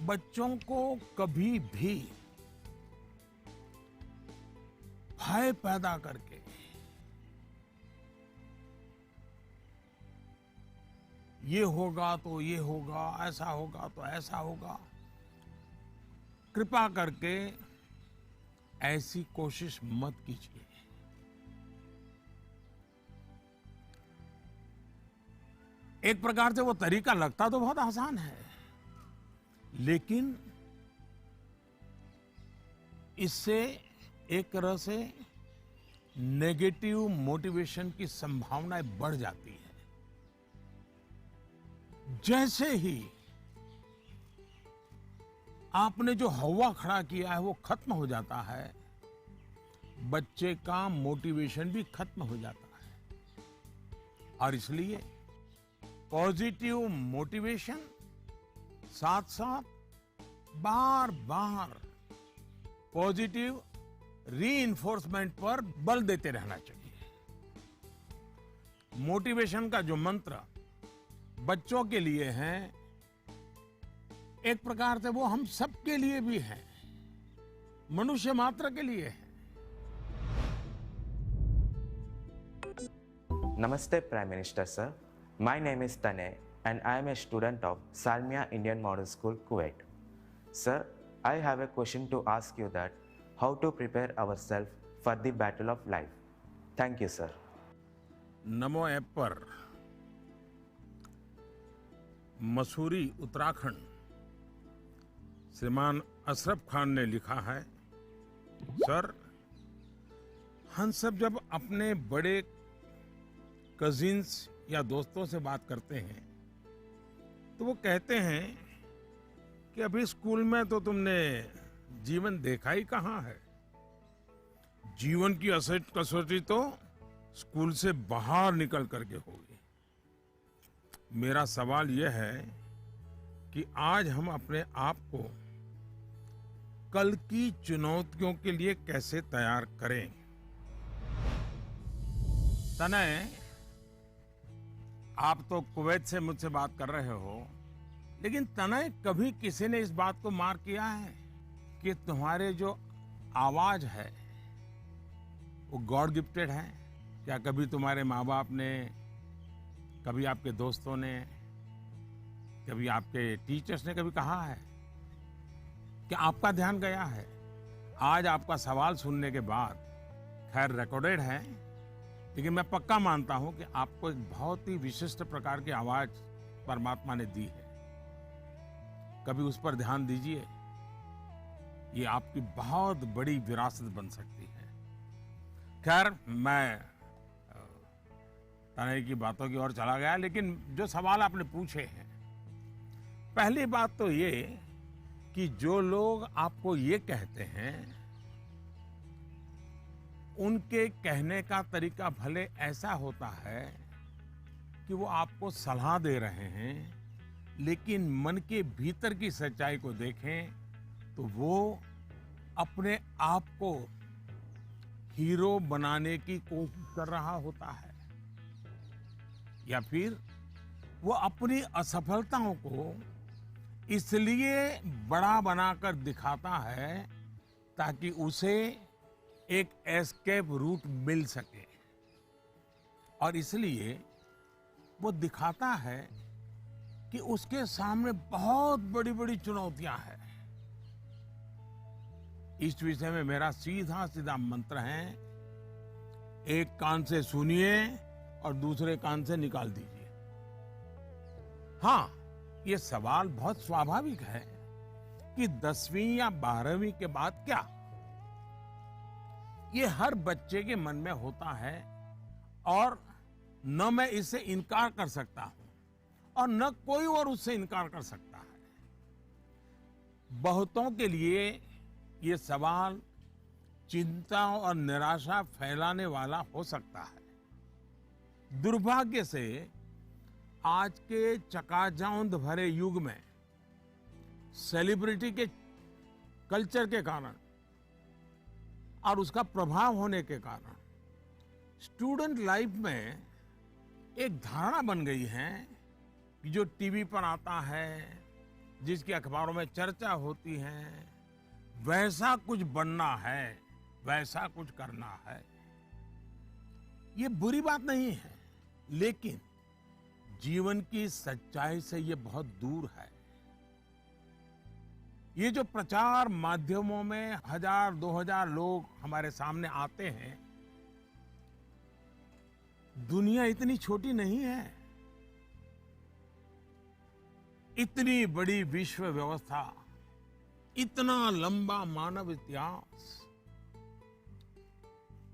बच्चों को कभी भी भय पैदा करके ये होगा तो ये होगा, ऐसा होगा तो ऐसा होगा, कृपा करके ऐसी कोशिश मत कीजिए। एक प्रकार से वो तरीका लगता तो बहुत आसान है, लेकिन इससे एक तरह से नेगेटिव मोटिवेशन की संभावनाएं बढ़ जाती है। जैसे ही आपने जो हवा खड़ा किया है वो खत्म हो जाता है, बच्चे का मोटिवेशन भी खत्म हो जाता है। और इसलिए पॉजिटिव मोटिवेशन साथ साथ बार बार पॉजिटिव रीइंफोर्समेंट पर बल देते रहना चाहिए। मोटिवेशन का जो मंत्र बच्चों के लिए है, एक प्रकार से वो हम सबके लिए भी है, मनुष्य मात्र के लिए है। Namaste, Prime Minister sir. My name is Tanay and I am a student of Salmia Indian Model School, Kuwait. Sir, I have a question to ask you that how to prepare ourselves for the battle of life. Thank you, sir. NaMo app पर मसूरी उत्तराखंड श्रीमान अशरफ खान ने लिखा है, sir हम सब जब अपने बड़े कजिन्स या दोस्तों से बात करते हैं तो वो कहते हैं कि अभी स्कूल में तो तुमने जीवन देखा ही कहाँ है। जीवन की असली कसौटी तो स्कूल से बाहर निकल करके होगी। मेरा सवाल यह है कि आज हम अपने आप को कल की चुनौतियों के लिए कैसे तैयार करें। तनय, आप तो कुवैत से मुझसे बात कर रहे हो, लेकिन तनय कभी किसी ने इस बात को मार्क किया है कि तुम्हारे जो आवाज है वो गॉड गिफ्टेड है? क्या कभी तुम्हारे माँ बाप ने, कभी आपके दोस्तों ने, कभी आपके टीचर्स ने कभी कहा है कि आपका ध्यान गया है? आज आपका सवाल सुनने के बाद, खैर रिकॉर्डेड है, लेकिन मैं पक्का मानता हूं कि आपको एक बहुत ही विशिष्ट प्रकार की आवाज परमात्मा ने दी है। कभी उस पर ध्यान दीजिए, ये आपकी बहुत बड़ी विरासत बन सकती है। खैर, मैं तनय की बातों की ओर चला गया, लेकिन जो सवाल आपने पूछे हैं, पहली बात तो ये कि जो लोग आपको ये कहते हैं उनके कहने का तरीका भले ऐसा होता है कि वो आपको सलाह दे रहे हैं, लेकिन मन के भीतर की सच्चाई को देखें तो वो अपने आप को हीरो बनाने की कोशिश कर रहा होता है, या फिर वो अपनी असफलताओं को इसलिए बड़ा बनाकर दिखाता है ताकि उसे एक एस्केप रूट मिल सके, और इसलिए वो दिखाता है कि उसके सामने बहुत बड़ी बड़ी चुनौतियां हैं। इस विषय में मेरा सीधा सीधा मंत्र है, एक कान से सुनिए और दूसरे कान से निकाल दीजिए। हाँ, ये सवाल बहुत स्वाभाविक है कि 10वीं या 12वीं के बाद क्या? ये हर बच्चे के मन में होता है, और न मैं इससे इनकार कर सकता हूं और न कोई और उससे इनकार कर सकता है। बहुतों के लिए ये सवाल चिंता और निराशा फैलाने वाला हो सकता है। दुर्भाग्य से आज के चकाचौंध भरे युग में सेलिब्रिटी के कल्चर के कारण और उसका प्रभाव होने के कारण स्टूडेंट लाइफ में एक धारणा बन गई है कि जो टीवी पर आता है, जिसकी अखबारों में चर्चा होती है, वैसा कुछ बनना है, वैसा कुछ करना है। ये बुरी बात नहीं है, लेकिन जीवन की सच्चाई से ये बहुत दूर है। ये जो प्रचार माध्यमों में 1000-2000 लोग हमारे सामने आते हैं, दुनिया इतनी छोटी नहीं है। इतनी बड़ी विश्व व्यवस्था, इतना लंबा मानव इतिहास,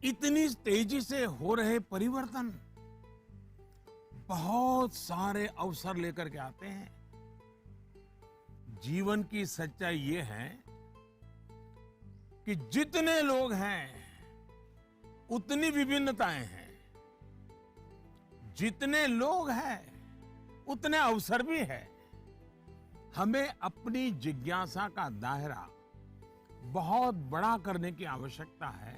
इतनी तेजी से हो रहे परिवर्तन बहुत सारे अवसर लेकर के आते हैं। जीवन की सच्चाई ये है कि जितने लोग हैं उतनी विभिन्नताएं हैं, जितने लोग हैं उतने अवसर भी है। हमें अपनी जिज्ञासा का दायरा बहुत बड़ा करने की आवश्यकता है,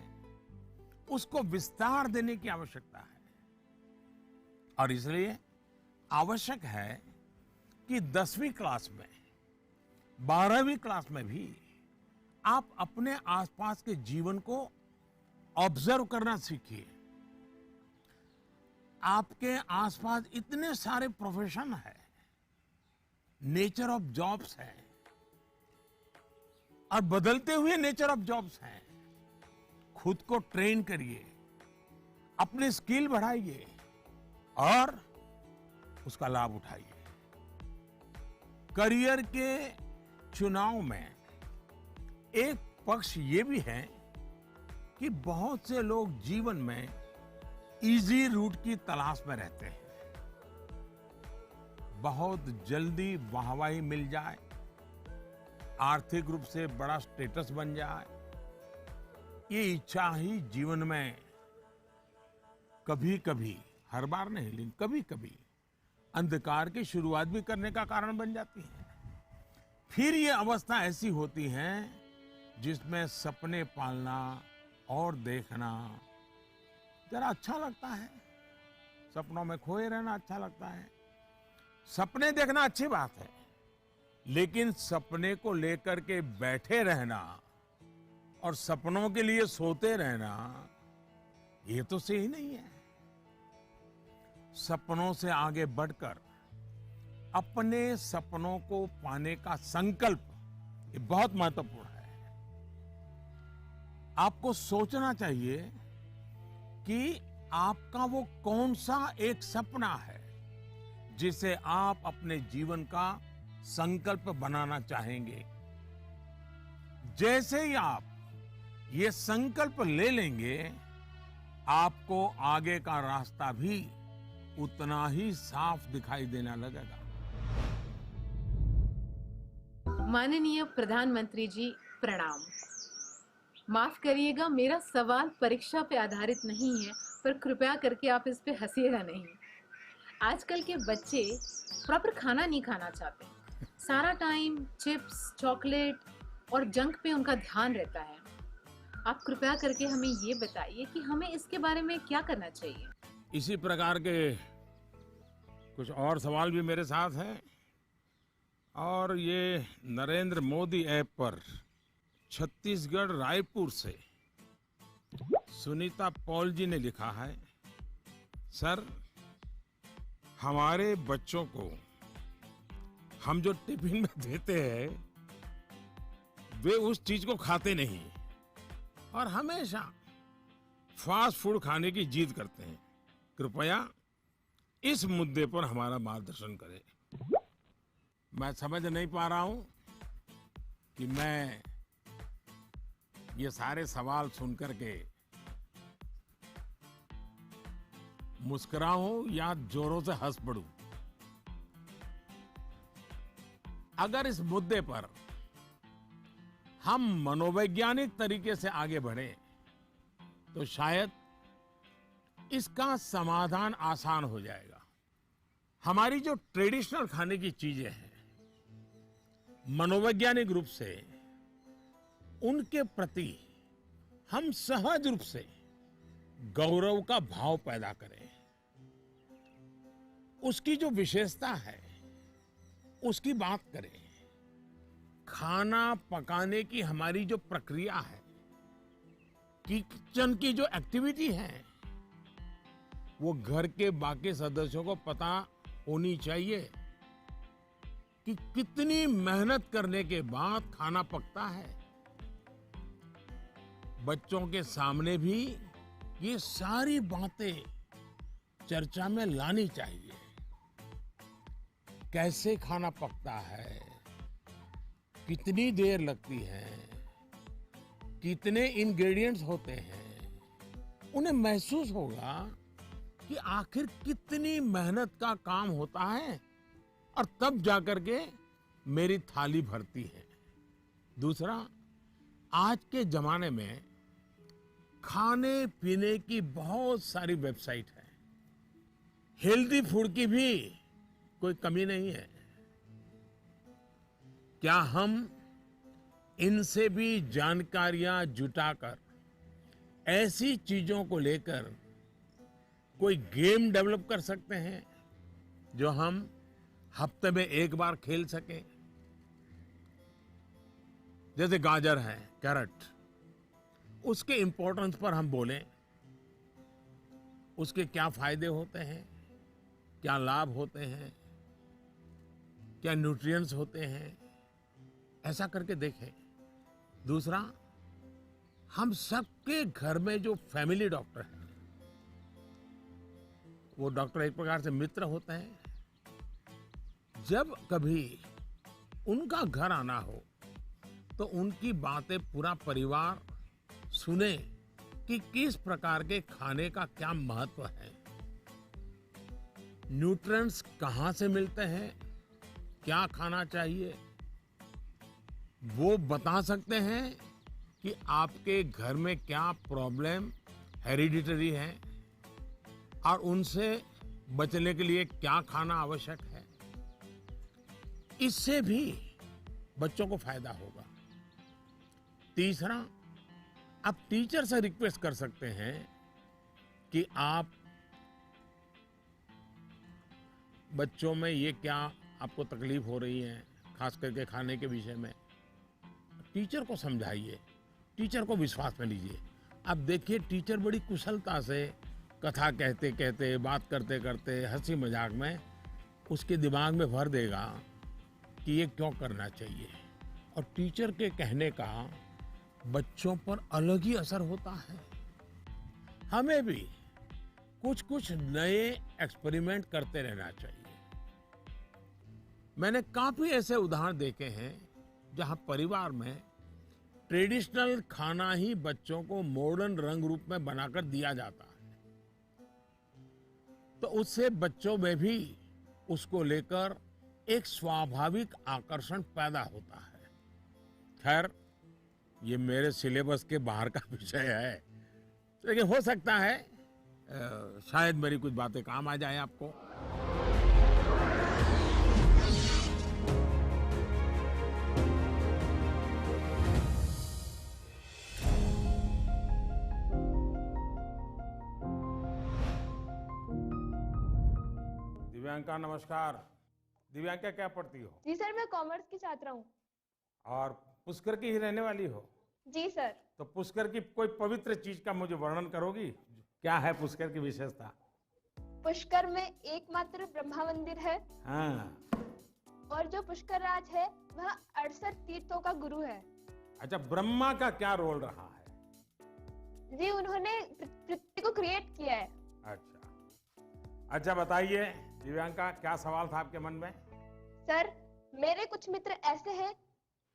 उसको विस्तार देने की आवश्यकता है, और इसलिए आवश्यक है कि 10वीं क्लास में, 12वीं क्लास में भी आप अपने आसपास के जीवन को ऑब्जर्व करना सीखिए। आपके आसपास इतने सारे प्रोफेशन है, नेचर ऑफ जॉब्स है, और बदलते हुए नेचर ऑफ जॉब्स हैं। खुद को ट्रेन करिए, अपनी स्किल बढ़ाइए और उसका लाभ उठाइए। करियर के चुनाव में एक पक्ष ये भी है कि बहुत से लोग जीवन में इजी रूट की तलाश में रहते हैं। बहुत जल्दी वाहवाही मिल जाए, आर्थिक रूप से बड़ा स्टेटस बन जाए, ये इच्छा ही जीवन में कभी कभी, हर बार नहीं लेकिन कभी कभी अंधकार की शुरुआत भी करने का कारण बन जाती है। फिर ये अवस्था ऐसी होती है जिसमें सपने पालना और देखना जरा अच्छा लगता है। सपनों में खोए रहना अच्छा लगता है। सपने देखना अच्छी बात है, लेकिन सपने को लेकर के बैठे रहना और सपनों के लिए सोते रहना, ये तो सही नहीं है। सपनों से आगे बढ़कर अपने सपनों को पाने का संकल्प, ये बहुत महत्वपूर्ण है। आपको सोचना चाहिए कि आपका वो कौन सा एक सपना है जिसे आप अपने जीवन का संकल्प बनाना चाहेंगे। जैसे ही आप ये संकल्प ले लेंगे, आपको आगे का रास्ता भी उतना ही साफ दिखाई देने लगेगा। माननीय प्रधानमंत्री जी प्रणाम। माफ करिएगा, मेरा सवाल परीक्षा पे आधारित नहीं है, पर कृपया करके आप इस पे हंसिएगा नहीं। आजकल के बच्चे प्रॉपर खाना नहीं खाना चाहते, सारा टाइम चिप्स, चॉकलेट और जंक पे उनका ध्यान रहता है। आप कृपया करके हमें ये बताइए कि हमें इसके बारे में क्या करना चाहिए। इसी प्रकार के कुछ और सवाल भी मेरे साथ हैं, और ये नरेंद्र मोदी ऐप पर छत्तीसगढ़ रायपुर से सुनीता पॉल जी ने लिखा है, सर हमारे बच्चों को हम जो टिफिन में देते हैं वे उस चीज को खाते नहीं और हमेशा फास्ट फूड खाने की जिद करते हैं। कृपया इस मुद्दे पर हमारा मार्गदर्शन करें। मैं समझ नहीं पा रहा हूं कि मैं ये सारे सवाल सुनकर के मुस्कुराऊं या जोरों से हंस पड़ूं। अगर इस मुद्दे पर हम मनोवैज्ञानिक तरीके से आगे बढ़े तो शायद इसका समाधान आसान हो जाएगा। हमारी जो ट्रेडिशनल खाने की चीजें हैं, मनोवैज्ञानिक रूप से उनके प्रति हम सहज रूप से गौरव का भाव पैदा करें। उसकी जो विशेषता है उसकी बात करें। खाना पकाने की हमारी जो प्रक्रिया है, किचन की जो एक्टिविटी है, वो घर के बाकी सदस्यों को पता होनी चाहिए कि कितनी मेहनत करने के बाद खाना पकता है। बच्चों के सामने भी ये सारी बातें चर्चा में लानी चाहिए। कैसे खाना पकता है, कितनी देर लगती है, कितने इंग्रेडिएंट्स होते हैं, उन्हें महसूस होगा कि आखिर कितनी मेहनत का काम होता है और तब जाकर के मेरी थाली भरती है। दूसरा, आज के जमाने में खाने पीने की बहुत सारी वेबसाइट है। हेल्दी फूड की भी कोई कमी नहीं है। क्या हम इनसे भी जानकारियां जुटाकर ऐसी चीजों को लेकर कोई गेम डेवलप कर सकते हैं जो हम हफ्ते में एक बार खेल सकें? जैसे गाजर है, कैरेट, उसके इंपॉर्टेंस पर हम बोलें, उसके क्या फायदे होते हैं, क्या लाभ होते हैं, क्या न्यूट्रिएंट्स होते हैं, ऐसा करके देखें। दूसरा, हम सबके घर में जो फैमिली डॉक्टर हैं, वो डॉक्टर एक प्रकार से मित्र होते हैं। जब कभी उनका घर आना हो तो उनकी बातें पूरा परिवार सुने कि किस प्रकार के खाने का क्या महत्व है, न्यूट्रिएंट्स कहाँ से मिलते हैं, क्या खाना चाहिए, वो बता सकते हैं कि आपके घर में क्या प्रॉब्लम हेरिडिटरी है और उनसे बचने के लिए क्या खाना आवश्यक है। इससे भी बच्चों को फायदा होगा। तीसरा, आप टीचर से रिक्वेस्ट कर सकते हैं कि आप बच्चों में ये क्या आपको तकलीफ हो रही है, खास करके खाने के विषय में, टीचर को समझाइए, टीचर को विश्वास में लीजिए। अब देखिए, टीचर बड़ी कुशलता से कथा कहते कहते, बात करते करते, हंसी मजाक में उसके दिमाग में भर देगा कि ये क्यों करना चाहिए। और टीचर के कहने का बच्चों पर अलग ही असर होता है। हमें भी कुछ कुछ नए एक्सपेरिमेंट करते रहना चाहिए। मैंने काफी ऐसे उदाहरण देखे हैं जहां परिवार में ट्रेडिशनल खाना ही बच्चों को मॉडर्न रंग रूप में बनाकर दिया जाता है, तो उससे बच्चों में भी उसको लेकर एक स्वाभाविक आकर्षण पैदा होता है। खैर, ये मेरे सिलेबस के बाहर का विषय है, लेकिन हो सकता है शायद मेरी कुछ बातें काम आ जाए आपको। दिव्यांका नमस्कार। दिव्यांका क्या पढ़ती हो? जी सर, मैं कॉमर्स की छात्रा हूँ। और पुष्कर की ही रहने वाली हो? जी सर। तो पुष्कर की कोई पवित्र चीज का मुझे वर्णन करोगी? क्या है पुष्कर की विशेषता? पुष्कर में एकमात्र ब्रह्मा मंदिर है। हाँ। और जो पुष्कर राज है वह 68 तीर्थों का गुरु है। अच्छा, ब्रह्मा का क्या रोल रहा है? जी, उन्होंने पृथ्वी को क्रिएट किया है। अच्छा बताइए दिव्यांका, क्या सवाल था आपके मन में? सर, मेरे कुछ मित्र ऐसे हैं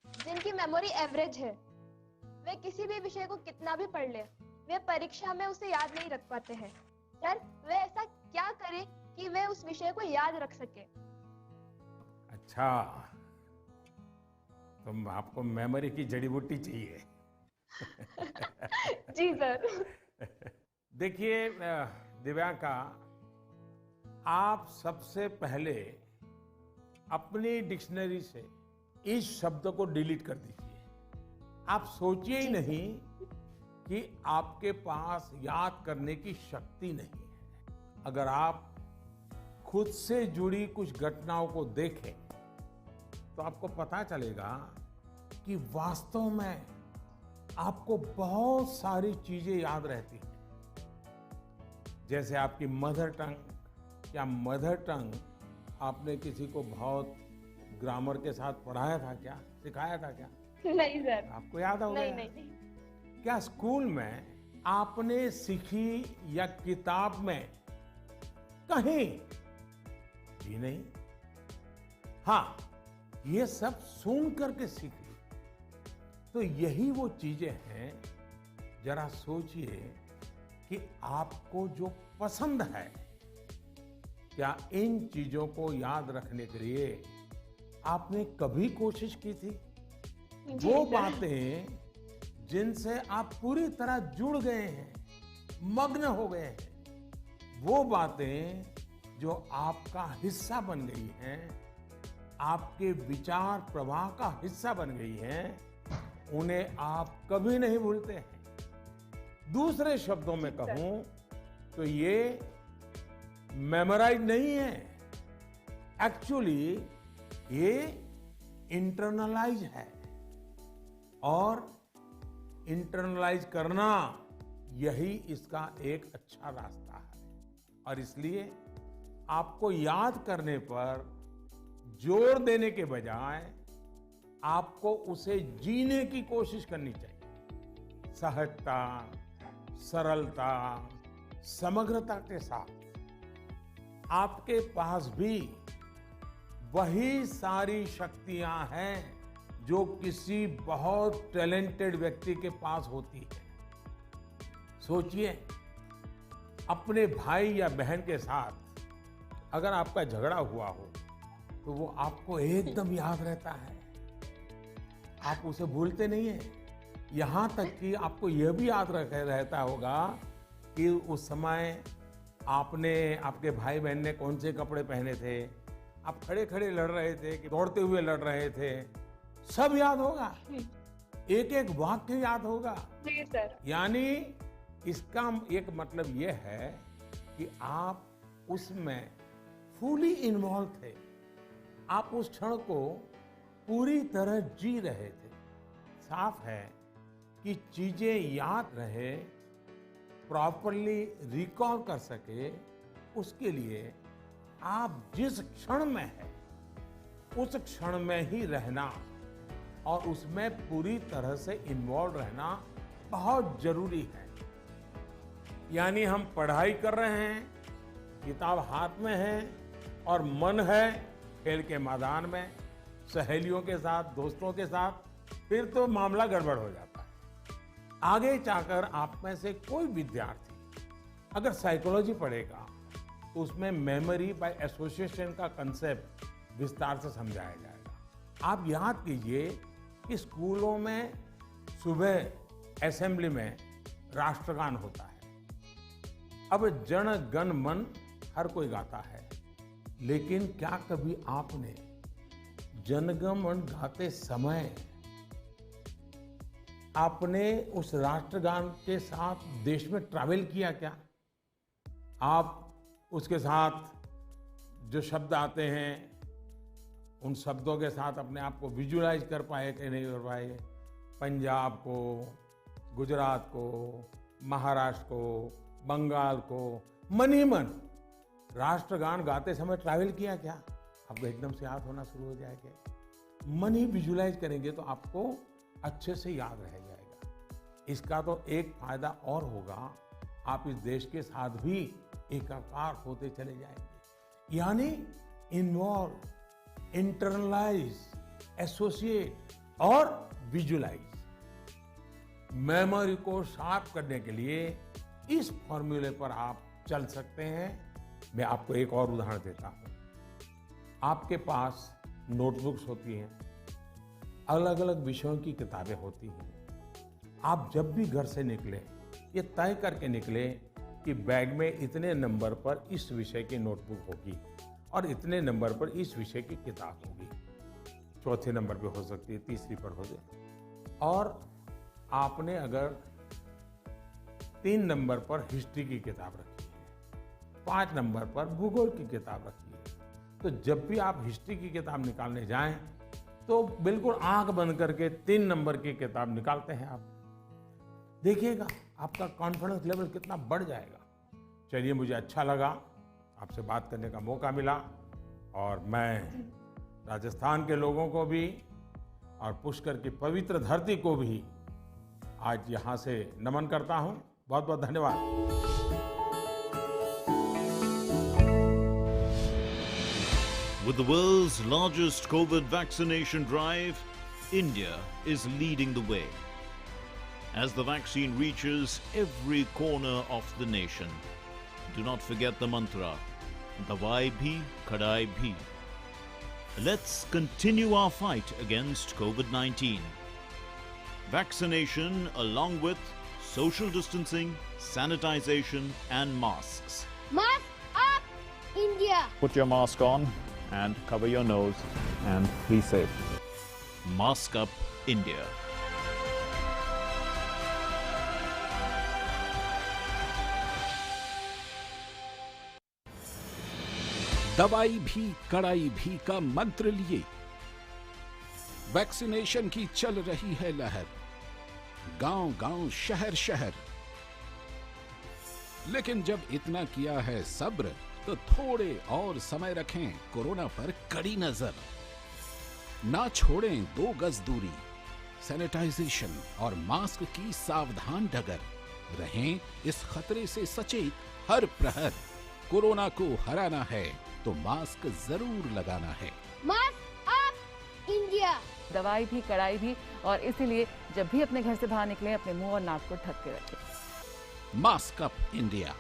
जिनकी मेमोरी एवरेज है। वे किसी भी विषय को कितना भी पढ़ ले, वे परीक्षा में उसे याद नहीं रख पाते हैं। सर, वे ऐसा क्या करें कि वे उस विषय को याद रख सके? अच्छा, तो आपको मेमोरी की जड़ी बूटी चाहिए। जी सर। देखिए दिव्यांका, आप सबसे पहले अपनी डिक्शनरी से इस शब्द को डिलीट कर दीजिए। आप सोचिए ही नहीं कि आपके पास याद करने की शक्ति नहीं है। अगर आप खुद से जुड़ी कुछ घटनाओं को देखें तो आपको पता चलेगा कि वास्तव में आपको बहुत सारी चीजें याद रहती हैं। जैसे आपकी मदर टंग, क्या मदर टंग आपने किसी को बहुत ग्रामर के साथ पढ़ाया था क्या, सिखाया था क्या? नहीं सर। आपको याद होगा? नहीं। क्या स्कूल में आपने सीखी या किताब में कहीं भी नहीं? हाँ, ये सब सुन करके सीखी। तो यही वो चीजें हैं, जरा सोचिए कि आपको जो पसंद है, क्या इन चीजों को याद रखने के लिए आपने कभी कोशिश की थी? वो बातें जिनसे आप पूरी तरह जुड़ गए हैं, मग्न हो गए हैं, वो बातें जो आपका हिस्सा बन गई हैं, आपके विचार प्रवाह का हिस्सा बन गई हैं, उन्हें आप कभी नहीं भूलते हैं। दूसरे शब्दों में कहूं तो ये मेमोराइज नहीं है, एक्चुअली ये इंटरनलाइज है। और इंटरनलाइज करना यही इसका एक अच्छा रास्ता है। और इसलिए आपको याद करने पर जोर देने के बजाय आपको उसे जीने की कोशिश करनी चाहिए। सहजता, सरलता, समग्रता के साथ आपके पास भी वही सारी शक्तियां हैं जो किसी बहुत टैलेंटेड व्यक्ति के पास होती है। सोचिए, अपने भाई या बहन के साथ अगर आपका झगड़ा हुआ हो तो वो आपको एकदम याद रहता है, आप उसे भूलते नहीं है। यहाँ तक कि आपको यह भी याद रहता होगा कि उस समय आपने, आपके भाई बहन ने कौन से कपड़े पहने थे, आप खड़े खड़े लड़ रहे थे कि दौड़ते हुए लड़ रहे थे, सब याद होगा, एक एक वाक्य याद होगा। जी सर। यानी इसका एक मतलब यह है कि आप उसमें फुली इन्वॉल्व थे, आप उस क्षण को पूरी तरह जी रहे थे। साफ है कि चीजें याद रहे, प्रॉपरली रिकॉल कर सके, उसके लिए आप जिस क्षण में हैं उस क्षण में ही रहना और उसमें पूरी तरह से इन्वॉल्व रहना बहुत जरूरी है। यानी हम पढ़ाई कर रहे हैं, किताब हाथ में है और मन है खेल के मैदान में, सहेलियों के साथ, दोस्तों के साथ, फिर तो मामला गड़बड़ हो जाता है। आगे जाकर आप में से कोई विद्यार्थी अगर साइकोलॉजी पढ़ेगा तो उसमें मेमोरी बाय एसोसिएशन का कंसेप्ट विस्तार से समझाया जाएगा। आप याद कीजिए कि स्कूलों में सुबह असेंबली में राष्ट्रगान होता है। अब जन गण मन हर कोई गाता है, लेकिन क्या कभी आपने जनगण मन गाते समय आपने उस राष्ट्रगान के साथ देश में ट्रैवल किया क्या? आप उसके साथ जो शब्द आते हैं उन शब्दों के साथ अपने आप को विजुअलाइज कर पाए कि नहीं कर पाए? पंजाब को, गुजरात को, महाराष्ट्र को, बंगाल को मन ही मन राष्ट्रगान गाते समय ट्रैवल किया क्या? आपको एकदम से याद होना शुरू हो जाएगा। मन ही विजुअलाइज करेंगे तो आपको अच्छे से याद रह जाएगा। इसका तो एक फायदा और होगा, आप इस देश के साथ भी एकाकार होते चले जाएंगे। यानी इन्वॉल्व, इंटरनलाइज, एसोसिएट और विजुअलाइज। मेमोरी को शार्प करने के लिए इस फॉर्मूले पर आप चल सकते हैं। मैं आपको एक और उदाहरण देता हूं। आपके पास नोटबुक्स होती हैं, अलग अलग विषयों की किताबें होती हैं। आप जब भी घर से निकले ये तय करके निकले कि बैग में इतने नंबर पर इस विषय की नोटबुक होगी और इतने नंबर पर इस विषय की किताब होगी। चौथे नंबर पे हो सकती है, तीसरी पर हो जाए। और आपने अगर 3 नंबर पर हिस्ट्री की किताब रखी है, 5 नंबर पर भूगोल की किताब रखी है, तो जब भी आप हिस्ट्री की किताब निकालने जाएं तो बिल्कुल आंख बंद करके 3 नंबर की किताब निकालते हैं आप। देखिएगा आपका कॉन्फिडेंस लेवल कितना बढ़ जाएगा। चलिए, मुझे अच्छा लगा, आपसे बात करने का मौका मिला और मैं राजस्थान के लोगों को भी और पुष्कर की पवित्र धरती को भी आज यहाँ से नमन करता हूँ। बहुत बहुत धन्यवाद। With the world's largest COVID vaccination drive, India is leading the way. As the vaccine reaches every corner of the nation, do not forget the mantra, Dawai bhi, Kadai bhi. Let's continue our fight against COVID-19. Vaccination along with social distancing, sanitization and masks. Mask up, India! Put your mask on and cover your nose and be safe. Mask up, India. दवाई भी कड़ाई भी का मंत्र लिए vaccination की चल रही है लहर, गांव-गांव, शहर-शहर। लेकिन जब इतना किया है सब्र, तो थोड़े और समय रखें कोरोना पर कड़ी नजर। ना छोड़ें 2 गज दूरी, सैनिटाइजेशन और मास्क की सावधान डगर। रहें इस खतरे से सचेत हर प्रहर। कोरोना को हराना है तो मास्क जरूर लगाना है। Mask up India. दवाई भी कड़ाई भी, और इसीलिए जब भी अपने घर से बाहर निकलें अपने मुंह और नाक को ढक के रखें। Mask up India.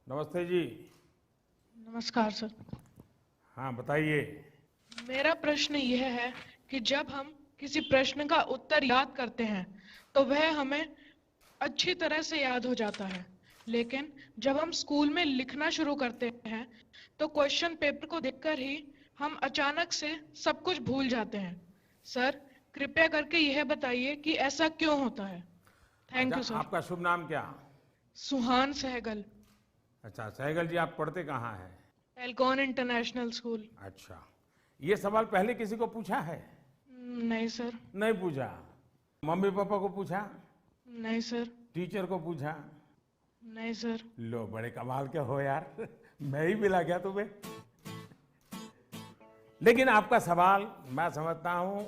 नमस्ते जी। नमस्कार सर। हाँ बताइए। मेरा प्रश्न यह है कि जब हम किसी प्रश्न का उत्तर याद करते हैं तो वह हमें अच्छी तरह से याद हो जाता है, लेकिन जब हम स्कूल में लिखना शुरू करते हैं तो क्वेश्चन पेपर को देखकर ही हम अचानक से सब कुछ भूल जाते हैं। सर कृपया करके यह बताइए कि ऐसा क्यों होता है। Thank you sir. आपका शुभ नाम क्या? सुहान सहगल। अच्छा सहगल जी, आप पढ़ते कहाँ हैं? Elcon International School. अच्छा, ये सवाल पहले किसी को पूछा है? नहीं सर। नहीं पूछा। मम्मी पापा को पूछा? नहीं सर। टीचर को पूछा? नहीं सर। लो बड़े कमाल के हो यार मैं ही मिला गया तुम्हें। लेकिन आपका सवाल मैं समझता हूं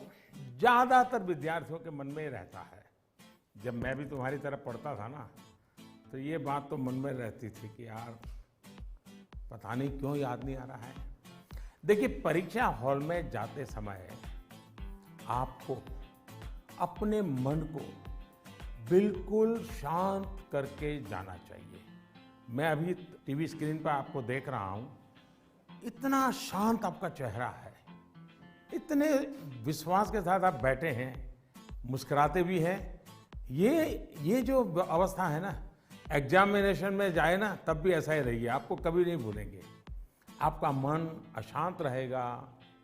ज्यादातर विद्यार्थियों के मन में रहता है। जब मैं भी तुम्हारी तरह पढ़ता था ना, तो ये बात तो मन में रहती थी कि यार पता नहीं क्यों याद नहीं आ रहा है। देखिए, परीक्षा हॉल में जाते समय आपको अपने मन को बिल्कुल शांत करके जाना चाहिए। मैं अभी टीवी स्क्रीन पर आपको देख रहा हूं, इतना शांत आपका चेहरा है, इतने विश्वास के साथ आप बैठे हैं, मुस्कुराते भी हैं। ये जो अवस्था है ना, एग्जामिनेशन में जाए ना तब भी ऐसा ही रहिए, आपको कभी नहीं भूलेंगे। आपका मन अशांत रहेगा,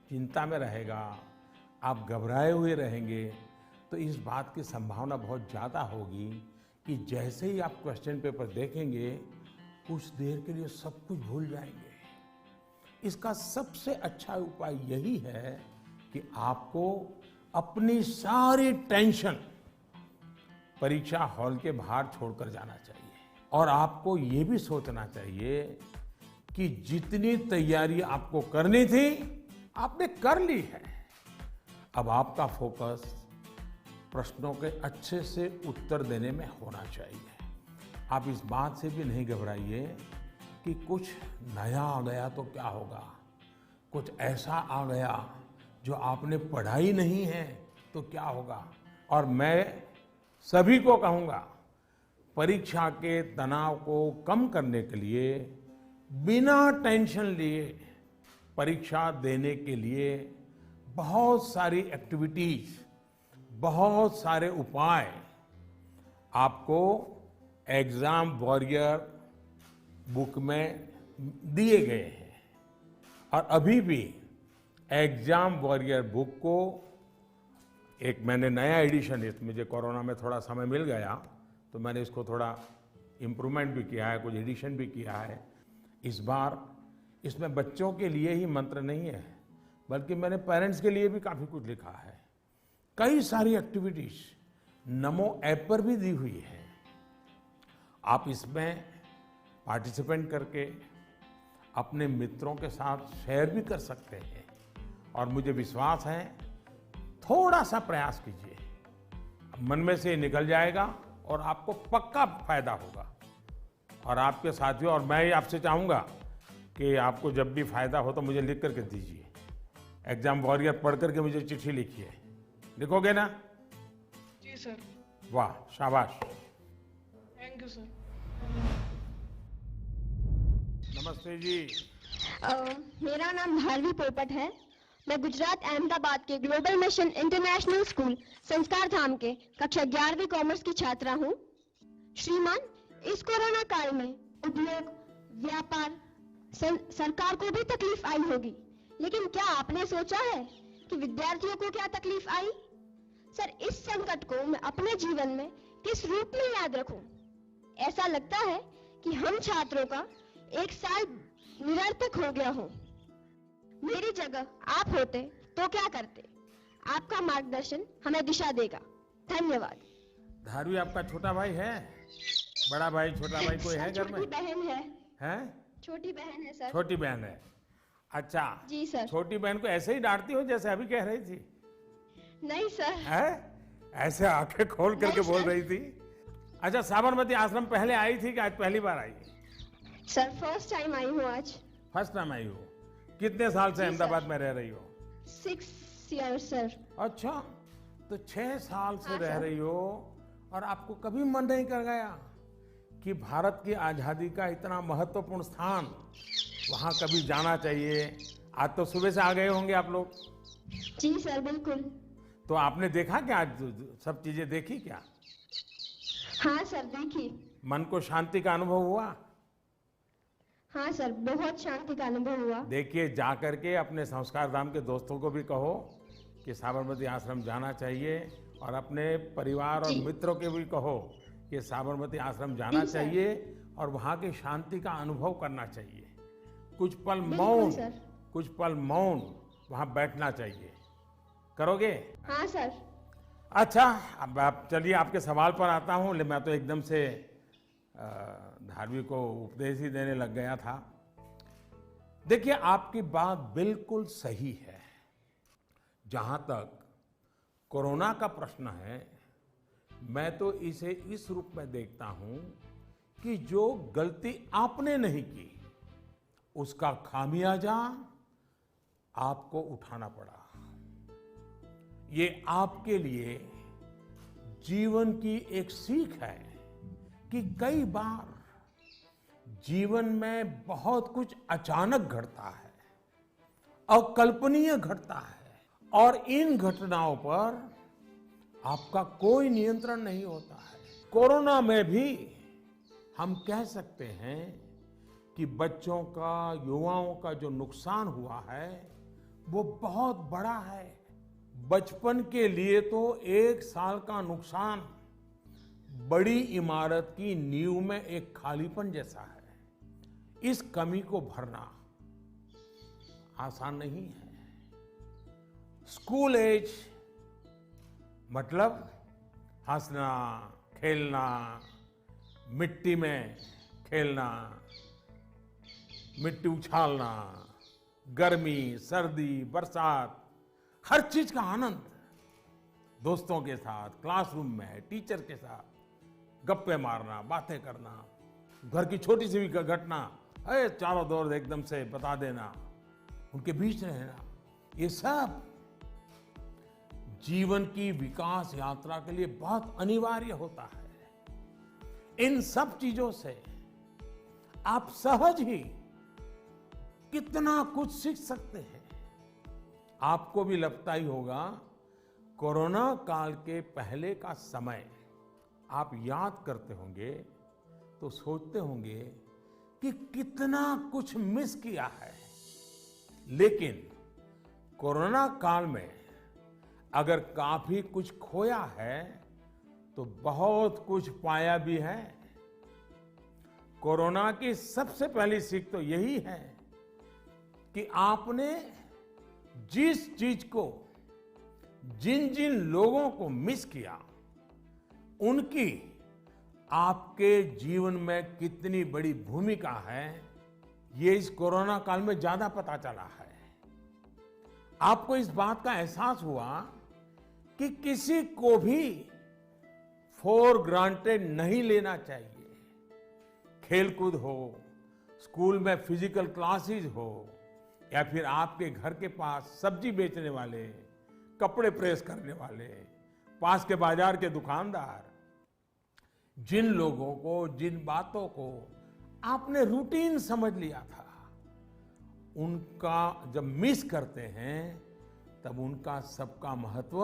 चिंता में रहेगा, आप घबराए हुए रहेंगे, तो इस बात की संभावना बहुत ज़्यादा होगी कि जैसे ही आप क्वेश्चन पेपर देखेंगे कुछ देर के लिए सब कुछ भूल जाएंगे। इसका सबसे अच्छा उपाय यही है कि आपको अपनी सारी टेंशन परीक्षा हॉल के बाहर छोड़कर जाना चाहिए। और आपको ये भी सोचना चाहिए कि जितनी तैयारी आपको करनी थी आपने कर ली है। अब आपका फोकस प्रश्नों के अच्छे से उत्तर देने में होना चाहिए। आप इस बात से भी नहीं घबराइए कि कुछ नया आ गया तो क्या होगा, कुछ ऐसा आ गया जो आपने पढ़ा ही नहीं है तो क्या होगा। और मैं सभी को कहूँगा, परीक्षा के तनाव को कम करने के लिए बिना टेंशन लिए परीक्षा देने के लिए बहुत सारी एक्टिविटीज, बहुत सारे उपाय आपको एग्जाम वॉरियर बुक में दिए गए हैं। और अभी भी एग्जाम वॉरियर बुक को एक मैंने नया एडिशन, मुझे कोरोना में थोड़ा समय मिल गया तो मैंने इसको थोड़ा इम्प्रूवमेंट भी किया है, कुछ एडिशन भी किया है। इस बार इसमें बच्चों के लिए ही मंत्र नहीं है, बल्कि मैंने पेरेंट्स के लिए भी काफ़ी कुछ लिखा है। कई सारी एक्टिविटीज नमो ऐप पर भी दी हुई है। आप इसमें पार्टिसिपेट करके अपने मित्रों के साथ शेयर भी कर सकते हैं। और मुझे विश्वास है, थोड़ा सा प्रयास कीजिए, मन में से निकल जाएगा और आपको पक्का फायदा होगा। और आपके साथियों, और मैं आपसे चाहूँगा कि आपको जब भी फायदा हो तो मुझे लिख करके दीजिए। एग्जाम वॉरियर पढ़ करके मुझे चिट्ठी लिखिए। लिखोगे ना? जी सर। वाह, शाबाश। Thank you sir. नमस्ते जी। मेरा नाम भारवी पोपट है। मैं गुजरात अहमदाबाद के ग्लोबल मिशन इंटरनेशनल स्कूल संस्कार धाम के कक्षा 11वीं कॉमर्स की छात्रा हूँ। श्रीमान, इस कोरोना काल में उद्योग, व्यापार, सरकार को भी तकलीफ आई होगी, लेकिन क्या आपने सोचा है कि विद्यार्थियों को क्या तकलीफ आई? सर, इस संकट को मैं अपने जीवन में किस रूप में याद रखूं? ऐसा लगता है कि हम छात्रों का एक साल निरर्थक हो गया हो। मेरी जगह आप होते तो क्या करते? आपका मार्गदर्शन हमें दिशा देगा। धन्यवाद। धारवी आपका छोटा भाई है? बड़ा भाई, छोटा भाई कोई है घर में? छोटी बहन है। हैं? छोटी बहन है सर। छोटी बहन है। अच्छा जी सर। छोटी बहन को ऐसे ही डांटती हो जैसे अभी कह रही थी? नहीं सर। है? ऐसे आंखें खोल करके बोल रही थी? अच्छा, साबरमती आश्रम पहले आई थी कि आज पहली बार आई? सर, फर्स्ट टाइम आई हूँ आज। फर्स्ट टाइम आई हो? कितने साल से अहमदाबाद में रह रही हो? 6 years सर। अच्छा, तो 6 साल से हाँ, रह सर। रही हो और आपको कभी मन नहीं कर गया कि भारत की आजादी का इतना महत्वपूर्ण स्थान, वहां कभी जाना चाहिए? आज तो सुबह से आ गए होंगे आप लोग। जी सर, बिल्कुल। तो आपने देखा क्या? आज सब चीजें देखी क्या? हाँ सर, देखी। मन को शांति का अनुभव हुआ? हाँ सर, बहुत शांति का अनुभव हुआ। देखिए, जा करके अपने संस्कार धाम के दोस्तों को भी कहो कि साबरमती आश्रम जाना चाहिए, और अपने परिवार और मित्रों के भी कहो कि साबरमती आश्रम जाना चाहिए और वहाँ की शांति का अनुभव करना चाहिए। कुछ पल मौन वहाँ बैठना चाहिए। करोगे? हाँ सर। अच्छा, अब आप चलिए, आपके सवाल पर आता हूँ। मैं तो एकदम से धार्मिक को उपदेश ही देने लग गया था। देखिए, आपकी बात बिल्कुल सही है। जहां तक कोरोना का प्रश्न है, मैं तो इसे इस रूप में देखता हूं कि जो गलती आपने नहीं की, उसका खामियाजा आपको उठाना पड़ा। ये आपके लिए जीवन की एक सीख है कि कई बार जीवन में बहुत कुछ अचानक घटता है, अकल्पनीय घटता है, और इन घटनाओं पर आपका कोई नियंत्रण नहीं होता है। कोरोना में भी हम कह सकते हैं कि बच्चों का, युवाओं का जो नुकसान हुआ है वो बहुत बड़ा है। बचपन के लिए तो 1 साल का नुकसान बड़ी इमारत की नींव में एक खालीपन जैसा है। इस कमी को भरना आसान नहीं है। स्कूल एज मतलब हंसना, खेलना, मिट्टी में खेलना, मिट्टी उछालना, गर्मी, सर्दी, बरसात, हर चीज का आनंद दोस्तों के साथ, क्लासरूम में, टीचर के साथ गप्पे मारना, बातें करना, घर की छोटी सी भी घटना चारों दौर एकदम से बता देना, उनके बीच रहना, ये सब जीवन की विकास यात्रा के लिए बहुत अनिवार्य होता है। इन सब चीजों से आप सहज ही कितना कुछ सीख सकते हैं। आपको भी लगता ही होगा, कोरोना काल के पहले का समय आप याद करते होंगे तो सोचते होंगे कि कितना कुछ मिस किया है। लेकिन कोरोना काल में अगर काफी कुछ खोया है तो बहुत कुछ पाया भी है। कोरोना की सबसे पहली सीख तो यही है कि आपने जिस चीज को, जिन जिन लोगों को मिस किया, उनकी आपके जीवन में कितनी बड़ी भूमिका है, ये इस कोरोना काल में ज्यादा पता चला है। आपको इस बात का एहसास हुआ कि किसी को भी फॉर ग्रांटेड नहीं लेना चाहिए। खेलकूद हो, स्कूल में फिजिकल क्लासेस हो, या फिर आपके घर के पास सब्जी बेचने वाले, कपड़े प्रेस करने वाले, पास के बाजार के दुकानदार, जिन लोगों को, जिन बातों को आपने रूटीन समझ लिया था, उनका जब मिस करते हैं तब उनका सबका महत्व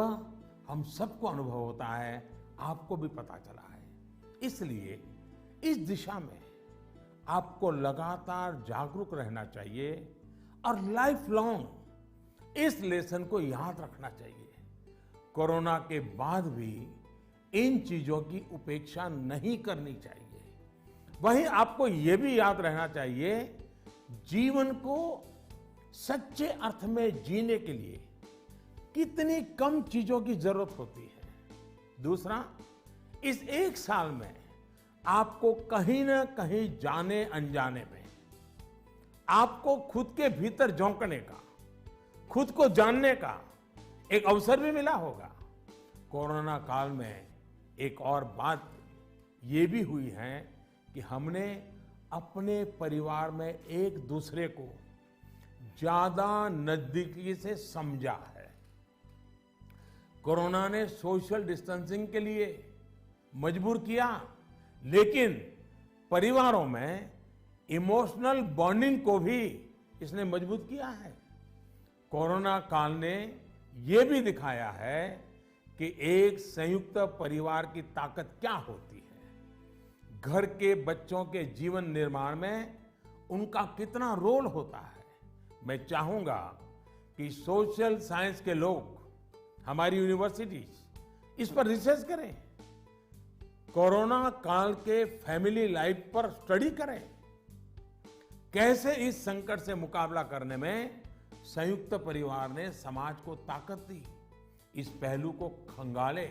हम सबको अनुभव होता है, आपको भी पता चला है। इसलिए इस दिशा में आपको लगातार जागरूक रहना चाहिए और लाइफ लॉन्ग इस लेसन को याद रखना चाहिए। कोरोना के बाद भी इन चीजों की उपेक्षा नहीं करनी चाहिए। वहीं आपको यह भी याद रहना चाहिए, जीवन को सच्चे अर्थ में जीने के लिए कितनी कम चीजों की जरूरत होती है। दूसरा, इस एक साल में आपको कहीं ना कहीं जाने अनजाने में आपको खुद के भीतर झोंकने का, खुद को जानने का एक अवसर भी मिला होगा। कोरोना काल में एक और बात ये भी हुई है कि हमने अपने परिवार में एक दूसरे को ज्यादा नजदीकी से समझा है। कोरोना ने सोशल डिस्टेंसिंग के लिए मजबूर किया, लेकिन परिवारों में इमोशनल बॉन्डिंग को भी इसने मजबूत किया है। कोरोना काल ने ये भी दिखाया है कि एक संयुक्त परिवार की ताकत क्या होती है। घर के बच्चों के जीवन निर्माण में उनका कितना रोल होता है। मैं चाहूंगा कि सोशल साइंस के लोग, हमारी यूनिवर्सिटीज इस पर रिसर्च करें, कोरोना काल के फैमिली लाइफ पर स्टडी करें, कैसे इस संकट से मुकाबला करने में संयुक्त परिवार ने समाज को ताकत दी। इस पहलू को खंगाले।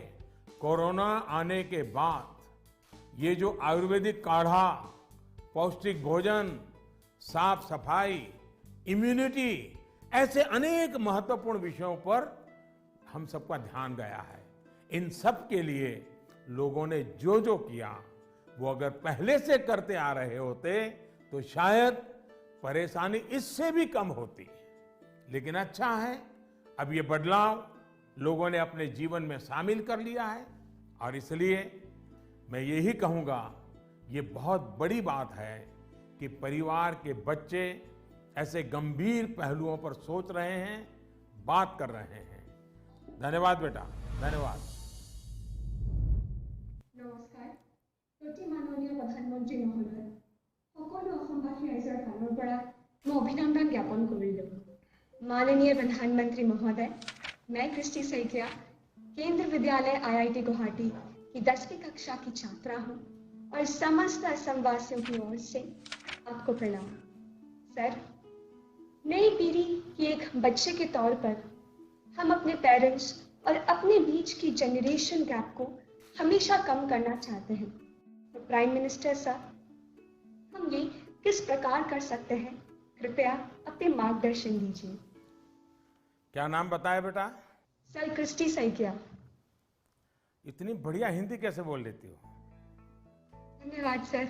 कोरोना आने के बाद ये जो आयुर्वेदिक काढ़ा, पौष्टिक भोजन, साफ सफाई, इम्यूनिटी, ऐसे अनेक महत्वपूर्ण विषयों पर हम सबका ध्यान गया है। इन सब के लिए लोगों ने जो जो किया, वो अगर पहले से करते आ रहे होते तो शायद परेशानी इससे भी कम होती। लेकिन अच्छा है, अब ये बदलाव लोगों ने अपने जीवन में शामिल कर लिया है, और इसलिए मैं यही कहूंगा, ये बहुत बड़ी बात है कि परिवार के बच्चे ऐसे गंभीर पहलुओं पर सोच रहे हैं, बात कर रहे हैं। धन्यवाद बेटा, धन्यवाद। नमस्कार। प्रति माननीय प्रधानमंत्री महोदय, সকলো অসমবাসী ৰাইজৰ ফালৰ পৰা মই অভিনন্দন জ্ঞাপন কৰিলোঁ। माननीय प्रधानमंत्री महोदय, मैं कृष्टि सैकिया केंद्र विद्यालय IIT गुवाहाटी की 10वीं कक्षा की छात्रा हूँ और समस्त असमवासियों की ओर से आपको प्रणाम। सर, नई पीढ़ी की एक बच्चे के तौर पर हम अपने पेरेंट्स और अपने बीच की जनरेशन गैप को हमेशा कम करना चाहते हैं। तो प्राइम मिनिस्टर साहब, हम ये किस प्रकार कर सकते हैं? कृपया अपने मार्गदर्शन दीजिए। क्या नाम बताया बेटा? Sir, Christy Saikia. इतनी बढ़िया हिंदी कैसे बोल लेती हो? धन्यवाद सर।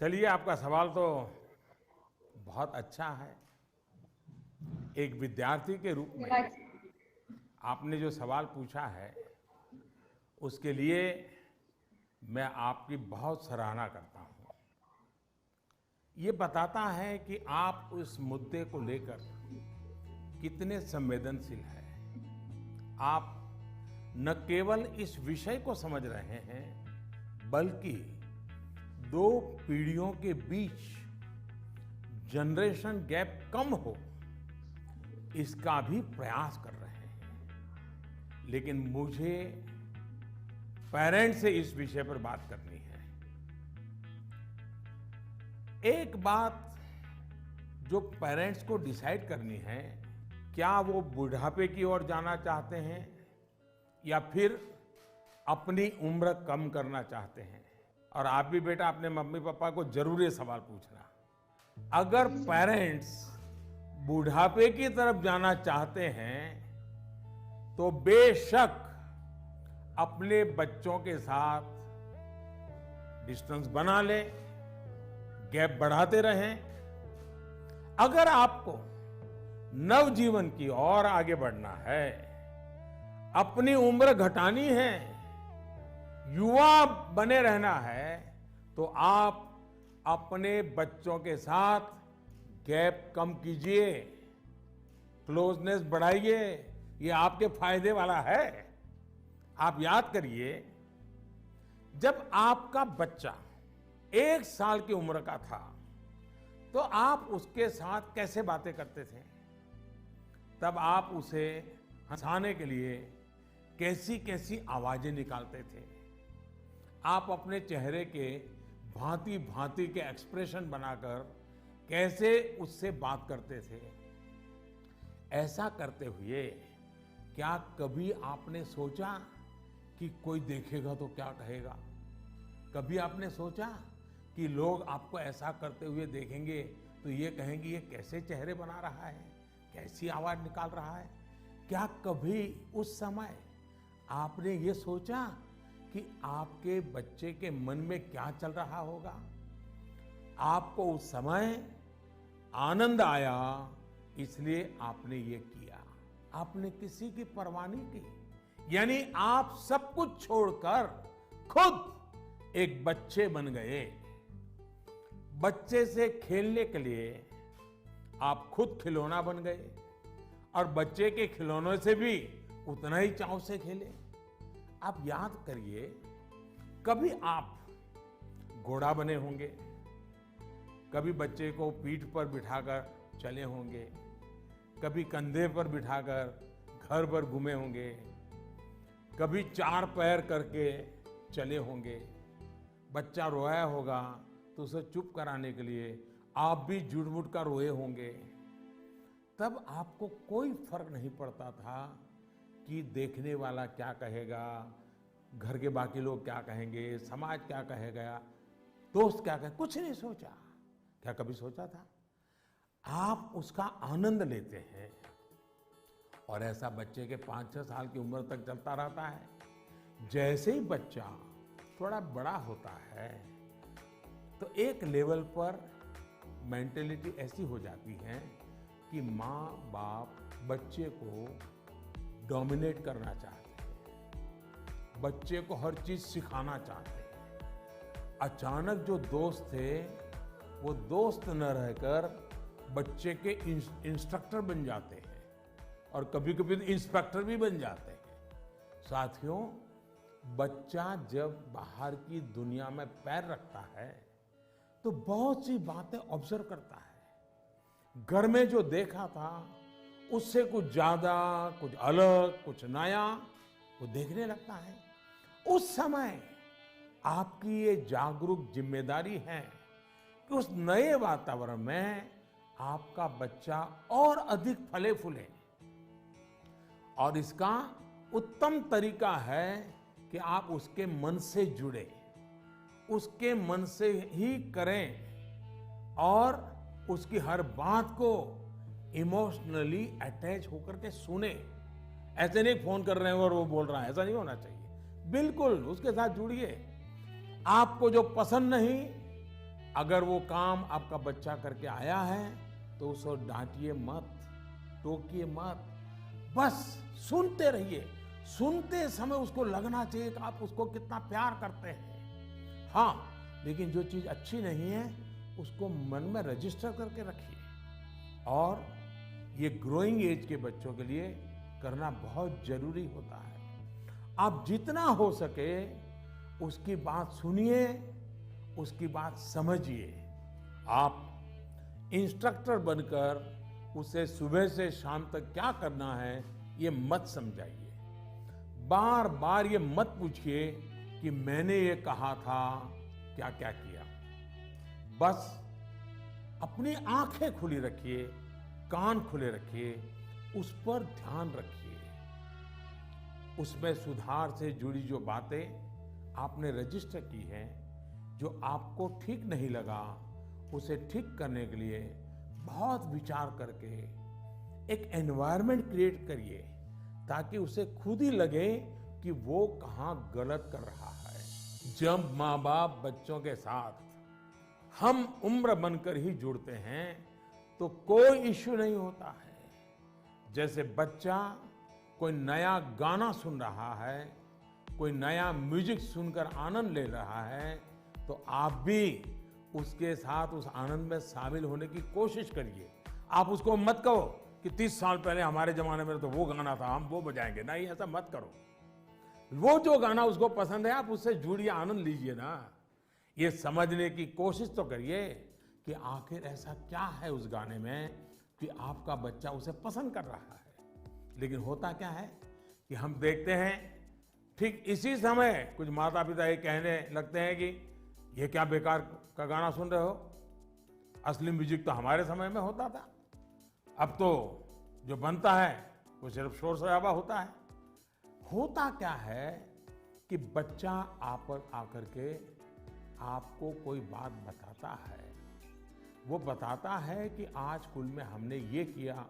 चलिए, आपका सवाल तो बहुत अच्छा है। एक विद्यार्थी के रूप में आपने जो सवाल पूछा है, उसके लिए मैं आपकी बहुत सराहना करता हूं। ये बताता है कि आप उस मुद्दे को लेकर कितने संवेदनशील हैं। आप न केवल इस विषय को समझ रहे हैं, बल्कि दो पीढ़ियों के बीच जनरेशन गैप कम हो, इसका भी प्रयास कर रहे हैं। लेकिन मुझे पेरेंट्स से इस विषय पर बात करनी है। एक बात जो पेरेंट्स को डिसाइड करनी है, क्या वो बुढ़ापे की ओर जाना चाहते हैं या फिर अपनी उम्र कम करना चाहते हैं। और आप भी बेटा अपने मम्मी पापा को जरूर ये सवाल पूछना, अगर पेरेंट्स बुढ़ापे की तरफ जाना चाहते हैं तो बेशक अपने बच्चों के साथ डिस्टेंस बना ले, गैप बढ़ाते रहें। अगर आपको नवजीवन की ओर आगे बढ़ना है, अपनी उम्र घटानी है, युवा बने रहना है, तो आप अपने बच्चों के साथ गैप कम कीजिए, क्लोजनेस बढ़ाइए। ये आपके फायदे वाला है। आप याद करिए, जब आपका बच्चा 1 साल की उम्र का था तो आप उसके साथ कैसे बातें करते थे? तब आप उसे हंसाने के लिए कैसी कैसी आवाजें निकालते थे। आप अपने चेहरे के भांति भांति के एक्सप्रेशन बनाकर कैसे उससे बात करते थे। ऐसा करते हुए क्या कभी आपने सोचा कि कोई देखेगा तो क्या कहेगा? कभी आपने सोचा कि लोग आपको ऐसा करते हुए देखेंगे तो ये कहेंगे ये कैसे चेहरे बना रहा है, कैसी आवाज निकाल रहा है? क्या कभी उस समय आपने ये सोचा कि आपके बच्चे के मन में क्या चल रहा होगा? आपको उस समय आनंद आया, इसलिए आपने ये किया। आपने किसी की परवाह नहीं की, यानी आप सब कुछ छोड़कर खुद एक बच्चे बन गए। बच्चे से खेलने के लिए आप खुद खिलौना बन गए और बच्चे के खिलौनों से भी उतना ही चाव से खेले। आप याद करिए, कभी आप घोड़ा बने होंगे, कभी बच्चे को पीठ पर बिठाकर चले होंगे, कभी कंधे पर बिठाकर घर भर घूमे होंगे, कभी 4 पैर करके चले होंगे। बच्चा रोया होगा तो उसे चुप कराने के लिए आप भी झूठ-मूठ कर रोए होंगे। तब आपको कोई फर्क नहीं पड़ता था कि देखने वाला क्या कहेगा, घर के बाकी लोग क्या कहेंगे, समाज क्या कहेगा, दोस्त क्या कहेगा, कुछ नहीं सोचा। क्या कभी सोचा था? आप उसका आनंद लेते हैं और ऐसा बच्चे के 5-6 साल की उम्र तक चलता रहता है। जैसे ही बच्चा थोड़ा बड़ा होता है तो एक लेवल पर मेंटेलिटी ऐसी हो जाती है कि माँ बाप बच्चे को डोमिनेट करना चाहते हैं, बच्चे को हर चीज सिखाना चाहते हैं। अचानक जो दोस्त थे वो दोस्त न रहकर बच्चे के इंस्ट्रक्टर बन जाते हैं और कभी कभी इंस्पेक्टर भी बन जाते हैं। साथियों, बच्चा जब बाहर की दुनिया में पैर रखता है तो बहुत सी बातें ऑब्जर्व करता है। घर में जो देखा था उससे कुछ ज्यादा, कुछ अलग, कुछ नया वो देखने लगता है। उस समय आपकी ये जागरूक जिम्मेदारी है कि उस नए वातावरण में आपका बच्चा और अधिक फले फूले। और इसका उत्तम तरीका है कि आप उसके मन से जुड़े, उसके मन से ही करें और उसकी हर बात को इमोशनली अटैच होकर के सुने। ऐसे नहीं फोन कर रहे हैं और वो बोल रहा है, ऐसा नहीं होना चाहिए। बिल्कुल उसके साथ जुड़िए। आपको जो पसंद नहीं, अगर वो काम आपका बच्चा करके आया है तो उसको डांटिए मत, टोकिए मत, बस सुनते रहिए। सुनते समय उसको लगना चाहिए कि आप उसको कितना प्यार करते हैं। हाँ, लेकिन जो चीज अच्छी नहीं है उसको मन में रजिस्टर करके रखिए। और ये ग्रोइंग एज के बच्चों के लिए करना बहुत जरूरी होता है। आप जितना हो सके उसकी बात सुनिए, उसकी बात समझिए। आप इंस्ट्रक्टर बनकर उसे सुबह से शाम तक क्या करना है ये मत समझाइए। बार बार ये मत पूछिए कि मैंने ये कहा था, क्या क्या किया। बस अपनी आंखें खुली रखिए, कान खुले रखिए, उस पर ध्यान रखिए। उसमें सुधार से जुड़ी जो बातें आपने रजिस्टर की हैं, जो आपको ठीक नहीं लगा उसे ठीक करने के लिए बहुत विचार करके एक एनवायरनमेंट क्रिएट करिए ताकि उसे खुद ही लगे कि वो कहाँ गलत कर रहा है। जब माँ बाप बच्चों के साथ हम उम्र बनकर ही जुड़ते हैं तो कोई इश्यू नहीं होता है। जैसे बच्चा कोई नया गाना सुन रहा है, कोई नया म्यूजिक सुनकर आनंद ले रहा है, तो आप भी उसके साथ उस आनंद में शामिल होने की कोशिश करिए। आप उसको मत कहो कि 30 साल पहले हमारे जमाने में तो वो गाना था, हम वो बजाएंगे। नहीं, ऐसा मत करो। वो जो गाना उसको पसंद है आप उससे जुड़िए, आनंद लीजिए ना। ये समझने की कोशिश तो करिए कि आखिर ऐसा क्या है उस गाने में कि आपका बच्चा उसे पसंद कर रहा है। लेकिन होता क्या है कि हम देखते हैं ठीक इसी समय कुछ माता पिता ये कहने लगते हैं कि ये क्या बेकार का गाना सुन रहे हो, असली म्यूजिक तो हमारे समय में होता था। अब तो जो बनता है वो सिर्फ शोर शराबा होता है। होता क्या है कि बच्चा आप पर आकर के आपको कोई बात बताता है। वो बताता है कि आज स्कूल में हमने ये किया,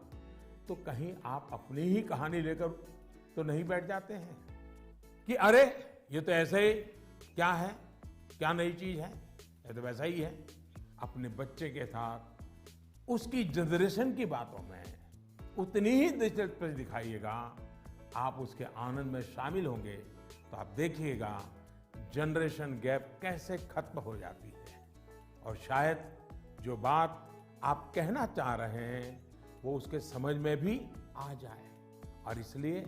तो कहीं आप अपनी ही कहानी लेकर तो नहीं बैठ जाते हैं कि अरे ये तो ऐसे ही क्या है, क्या नई चीज है, ये तो वैसा ही है। अपने बच्चे के साथ उसकी जनरेशन की बातों में उतनी ही दिलचस्पी दिखाइएगा। आप उसके आनंद में शामिल होंगे तो आप देखिएगा जनरेशन गैप कैसे खत्म हो जाती है और शायद जो बात आप कहना चाह रहे हैं वो उसके समझ में भी आ जाए। और इसलिए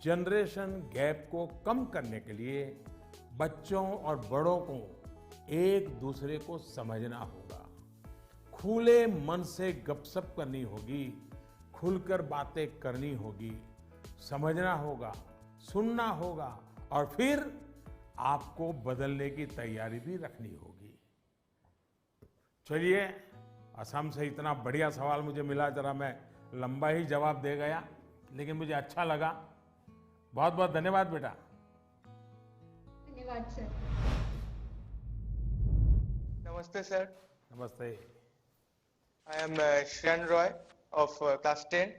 जनरेशन गैप को कम करने के लिए बच्चों और बड़ों को एक दूसरे को समझना होगा, खुले मन से गपशप करनी होगी, खुलकर बातें करनी होगी, समझना होगा, सुनना होगा और फिर आपको बदलने की तैयारी भी रखनी होगी। चलिए, असम से इतना बढ़िया सवाल मुझे मिला, जरा मैं लंबा ही जवाब दे गया, लेकिन मुझे अच्छा लगा। बहुत बहुत धन्यवाद बेटा। धन्यवाद सर। Namaste sir. नमस्ते। I am Shreyan Roy of class 10.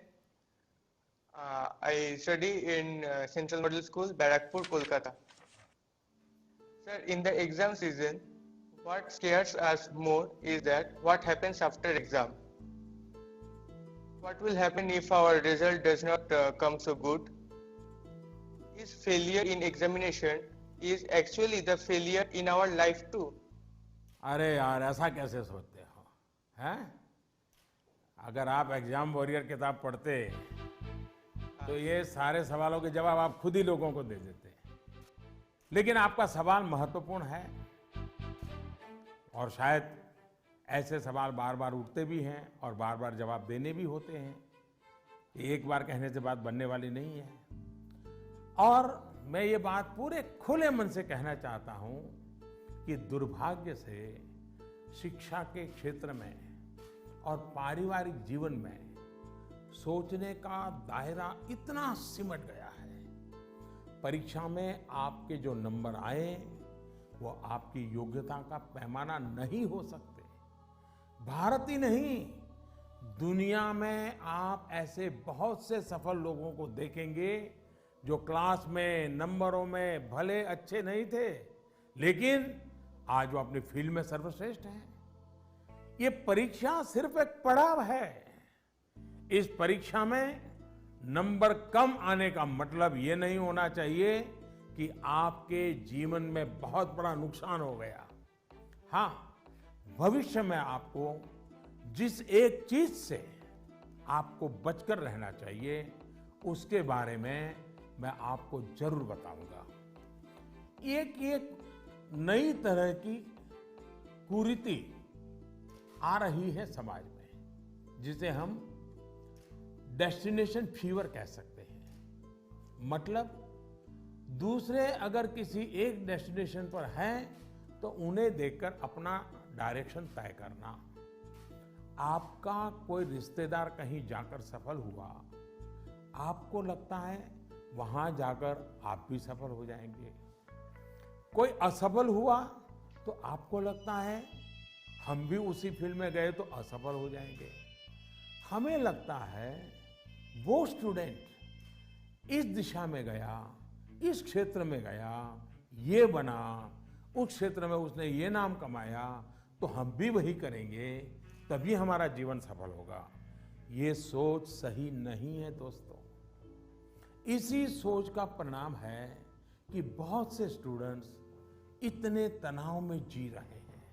I study in Central Middle School, Barakpur, Kolkata. Sir, in the exam season, what scares us more is that what happens after exam. What will happen if our result does not come so good? Is failure in examination is actually the failure in our life too? अरे यार, ऐसा कैसे सोचते हो, हैं? अगर आप exam warrior किताब पढ़ते तो ये सारे सवालों के जवाब आप खुद ही लोगों को दे देते। लेकिन आपका सवाल महत्वपूर्ण है और शायद ऐसे सवाल बार बार उठते भी हैं और बार बार जवाब देने भी होते हैं। एक बार कहने से बात बनने वाली नहीं है। और मैं ये बात पूरे खुले मन से कहना चाहता हूं कि दुर्भाग्य से शिक्षा के क्षेत्र में और पारिवारिक जीवन में सोचने का दायरा इतना सिमट गया है। परीक्षा में आपके जो नंबर आए वो आपकी योग्यता का पैमाना नहीं हो सकते। भारत ही नहीं, दुनिया में आप ऐसे बहुत से सफल लोगों को देखेंगे जो क्लास में नंबरों में भले अच्छे नहीं थे, लेकिन आज वो अपनी फील्ड में सर्वश्रेष्ठ हैं। ये परीक्षा सिर्फ एक पड़ाव है। इस परीक्षा में नंबर कम आने का मतलब ये नहीं होना चाहिए कि आपके जीवन में बहुत बड़ा नुकसान हो गया। हाँ, भविष्य में आपको जिस एक चीज से आपको बचकर रहना चाहिए उसके बारे में मैं आपको जरूर बताऊंगा। एक नई तरह की कुरीति आ रही है समाज में, जिसे हम डेस्टिनेशन फीवर कह सकते हैं। मतलब दूसरे अगर किसी एक डेस्टिनेशन पर हैं तो उन्हें देखकर अपना डायरेक्शन तय करना। आपका कोई रिश्तेदार कहीं जाकर सफल हुआ, आपको लगता है वहां जाकर आप भी सफल हो जाएंगे। कोई असफल हुआ तो आपको लगता है हम भी उसी फील्ड में गए तो असफल हो जाएंगे। हमें लगता है वो स्टूडेंट इस दिशा में गया, इस क्षेत्र में गया, ये बना, उस क्षेत्र में उसने ये नाम कमाया, तो हम भी वही करेंगे, तभी हमारा जीवन सफल होगा। ये सोच सही नहीं है दोस्तों। इसी सोच का परिणाम है कि बहुत से स्टूडेंट्स इतने तनाव में जी रहे हैं।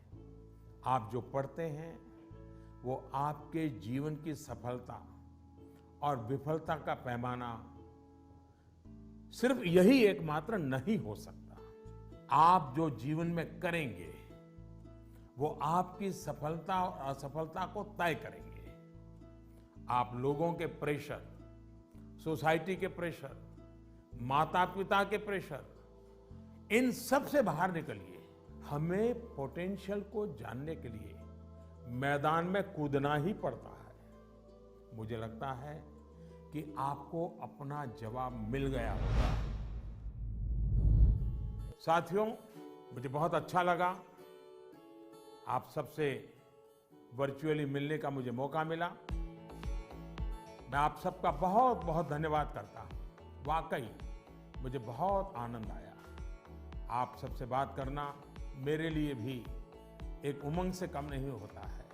आप जो पढ़ते हैं वो आपके जीवन की सफलता और विफलता का पैमाना सिर्फ यही एकमात्र नहीं हो सकता। आप जो जीवन में करेंगे वो आपकी सफलता और असफलता को तय करेंगे। आप लोगों के प्रेशर, सोसाइटी के प्रेशर, माता पिता के प्रेशर, इन सब से बाहर निकलिए। हमें पोटेंशियल को जानने के लिए मैदान में कूदना ही पड़ता है। मुझे लगता है कि आपको अपना जवाब मिल गया होगा। साथियों, मुझे बहुत अच्छा लगा आप सबसे वर्चुअली मिलने का मुझे मौका मिला। मैं आप सबका बहुत बहुत धन्यवाद करता हूं। वाकई मुझे बहुत आनंद आया। आप सबसे बात करना मेरे लिए भी एक उमंग से कम नहीं होता है,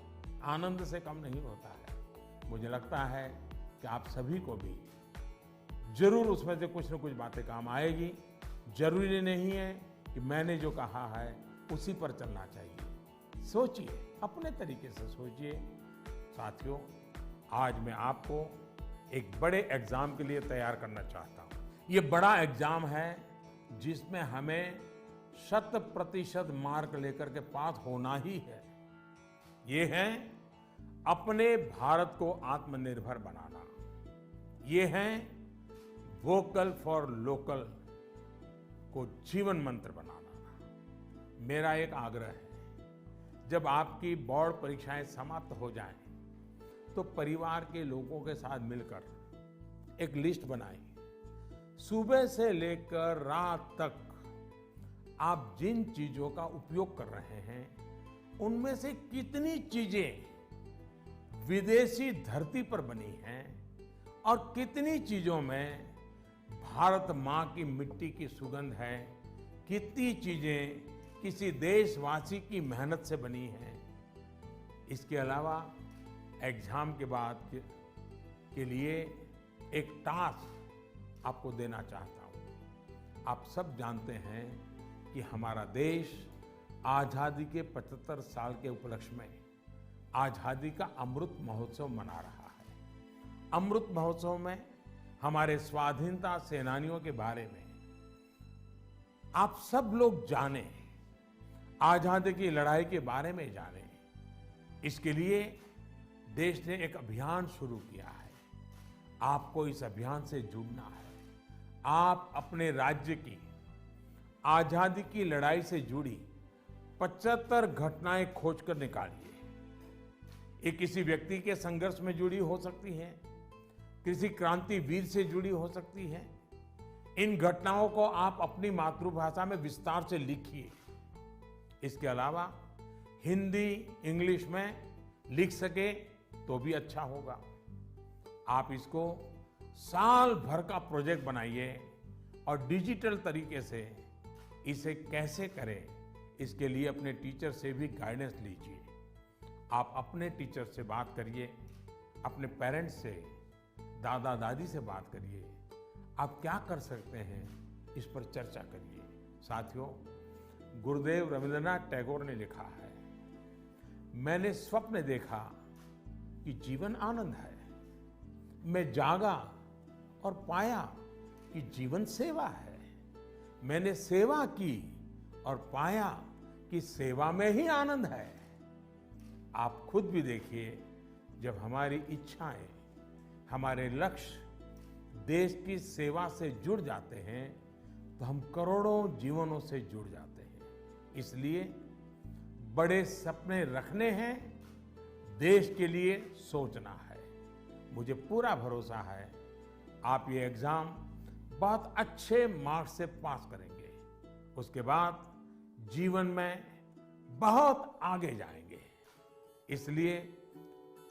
आनंद से कम नहीं होता है। मुझे लगता है कि आप सभी को भी जरूर उसमें से कुछ न कुछ बातें काम आएगी। जरूरी नहीं है कि मैंने जो कहा है उसी पर चलना चाहिए। सोचिए, अपने तरीके से सोचिए। साथियों, आज मैं आपको एक बड़े एग्जाम के लिए तैयार करना चाहता हूं। ये बड़ा एग्जाम है जिसमें हमें 100% मार्क लेकर के पास होना ही है। ये है अपने भारत को आत्मनिर्भर बनाना। ये है वोकल फॉर लोकल को जीवन मंत्र बनाना। मेरा एक आग्रह है, जब आपकी बोर्ड परीक्षाएं समाप्त हो जाएं, तो परिवार के लोगों के साथ मिलकर एक लिस्ट बनाएं। सुबह से लेकर रात तक आप जिन चीजों का उपयोग कर रहे हैं, उनमें से कितनी चीजें विदेशी धरती पर बनी हैं और कितनी चीजों में भारत मां की मिट्टी की सुगंध है, कितनी चीजें किसी देशवासी की मेहनत से बनी हैं। इसके अलावा एग्जाम के बाद के लिए एक टास्क आपको देना चाहता हूं। आप सब जानते हैं कि हमारा देश आजादी के 75 साल के उपलक्ष्य में आजादी का अमृत महोत्सव मना रहा है। अमृत महोत्सव में हमारे स्वाधीनता सेनानियों के बारे में आप सब लोग जानें, आजादी की लड़ाई के बारे में जानें। इसके लिए देश ने एक अभियान शुरू किया है। आपको इस अभियान से जुड़ना है। आप अपने राज्य की आजादी की लड़ाई से जुड़ी 75 घटनाएं खोजकर निकालिए। ये किसी व्यक्ति के संघर्ष में जुड़ी हो सकती है, किसी क्रांतिवीर से जुड़ी हो सकती है। इन घटनाओं को आप अपनी मातृभाषा में विस्तार से लिखिए। इसके अलावा हिंदी, इंग्लिश में लिख सके तो भी अच्छा होगा। आप इसको साल भर का प्रोजेक्ट बनाइए और डिजिटल तरीके से इसे कैसे करें, इसके लिए अपने टीचर से भी गाइडेंस लीजिए। आप अपने टीचर से बात करिए, अपने पेरेंट्स से, दादा दादी से बात करिए। आप क्या कर सकते हैं, इस पर चर्चा करिए। साथियों, गुरुदेव रविंद्रनाथ टैगोर ने लिखा है, मैंने स्वप्न देखा कि जीवन आनंद है। मैं जागा और पाया कि जीवन सेवा है। मैंने सेवा की और पाया कि सेवा में ही आनंद है। आप खुद भी देखिए, जब हमारी इच्छाएं, हमारे लक्ष्य देश की सेवा से जुड़ जाते हैं, तो हम करोड़ों जीवनों से जुड़ जाते हैं। इसलिए बड़े सपने रखने हैं, देश के लिए सोचना है। मुझे पूरा भरोसा है आप ये एग्जाम बहुत अच्छे मार्क्स से पास करेंगे। उसके बाद जीवन में बहुत आगे जाएंगे। इसलिए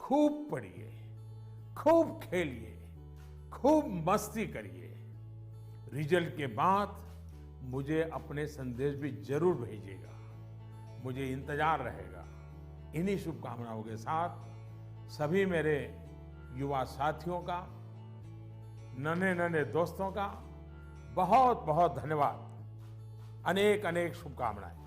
खूब पढ़िए, खूब खेलिए, खूब मस्ती करिए। रिजल्ट के बाद मुझे अपने संदेश भी जरूर भेजिएगा, मुझे इंतजार रहेगा। इन्हीं शुभकामनाओं के साथ सभी मेरे युवा साथियों का, नन्हे नन्हे दोस्तों का बहुत बहुत धन्यवाद। अनेक अनेक शुभकामनाएं।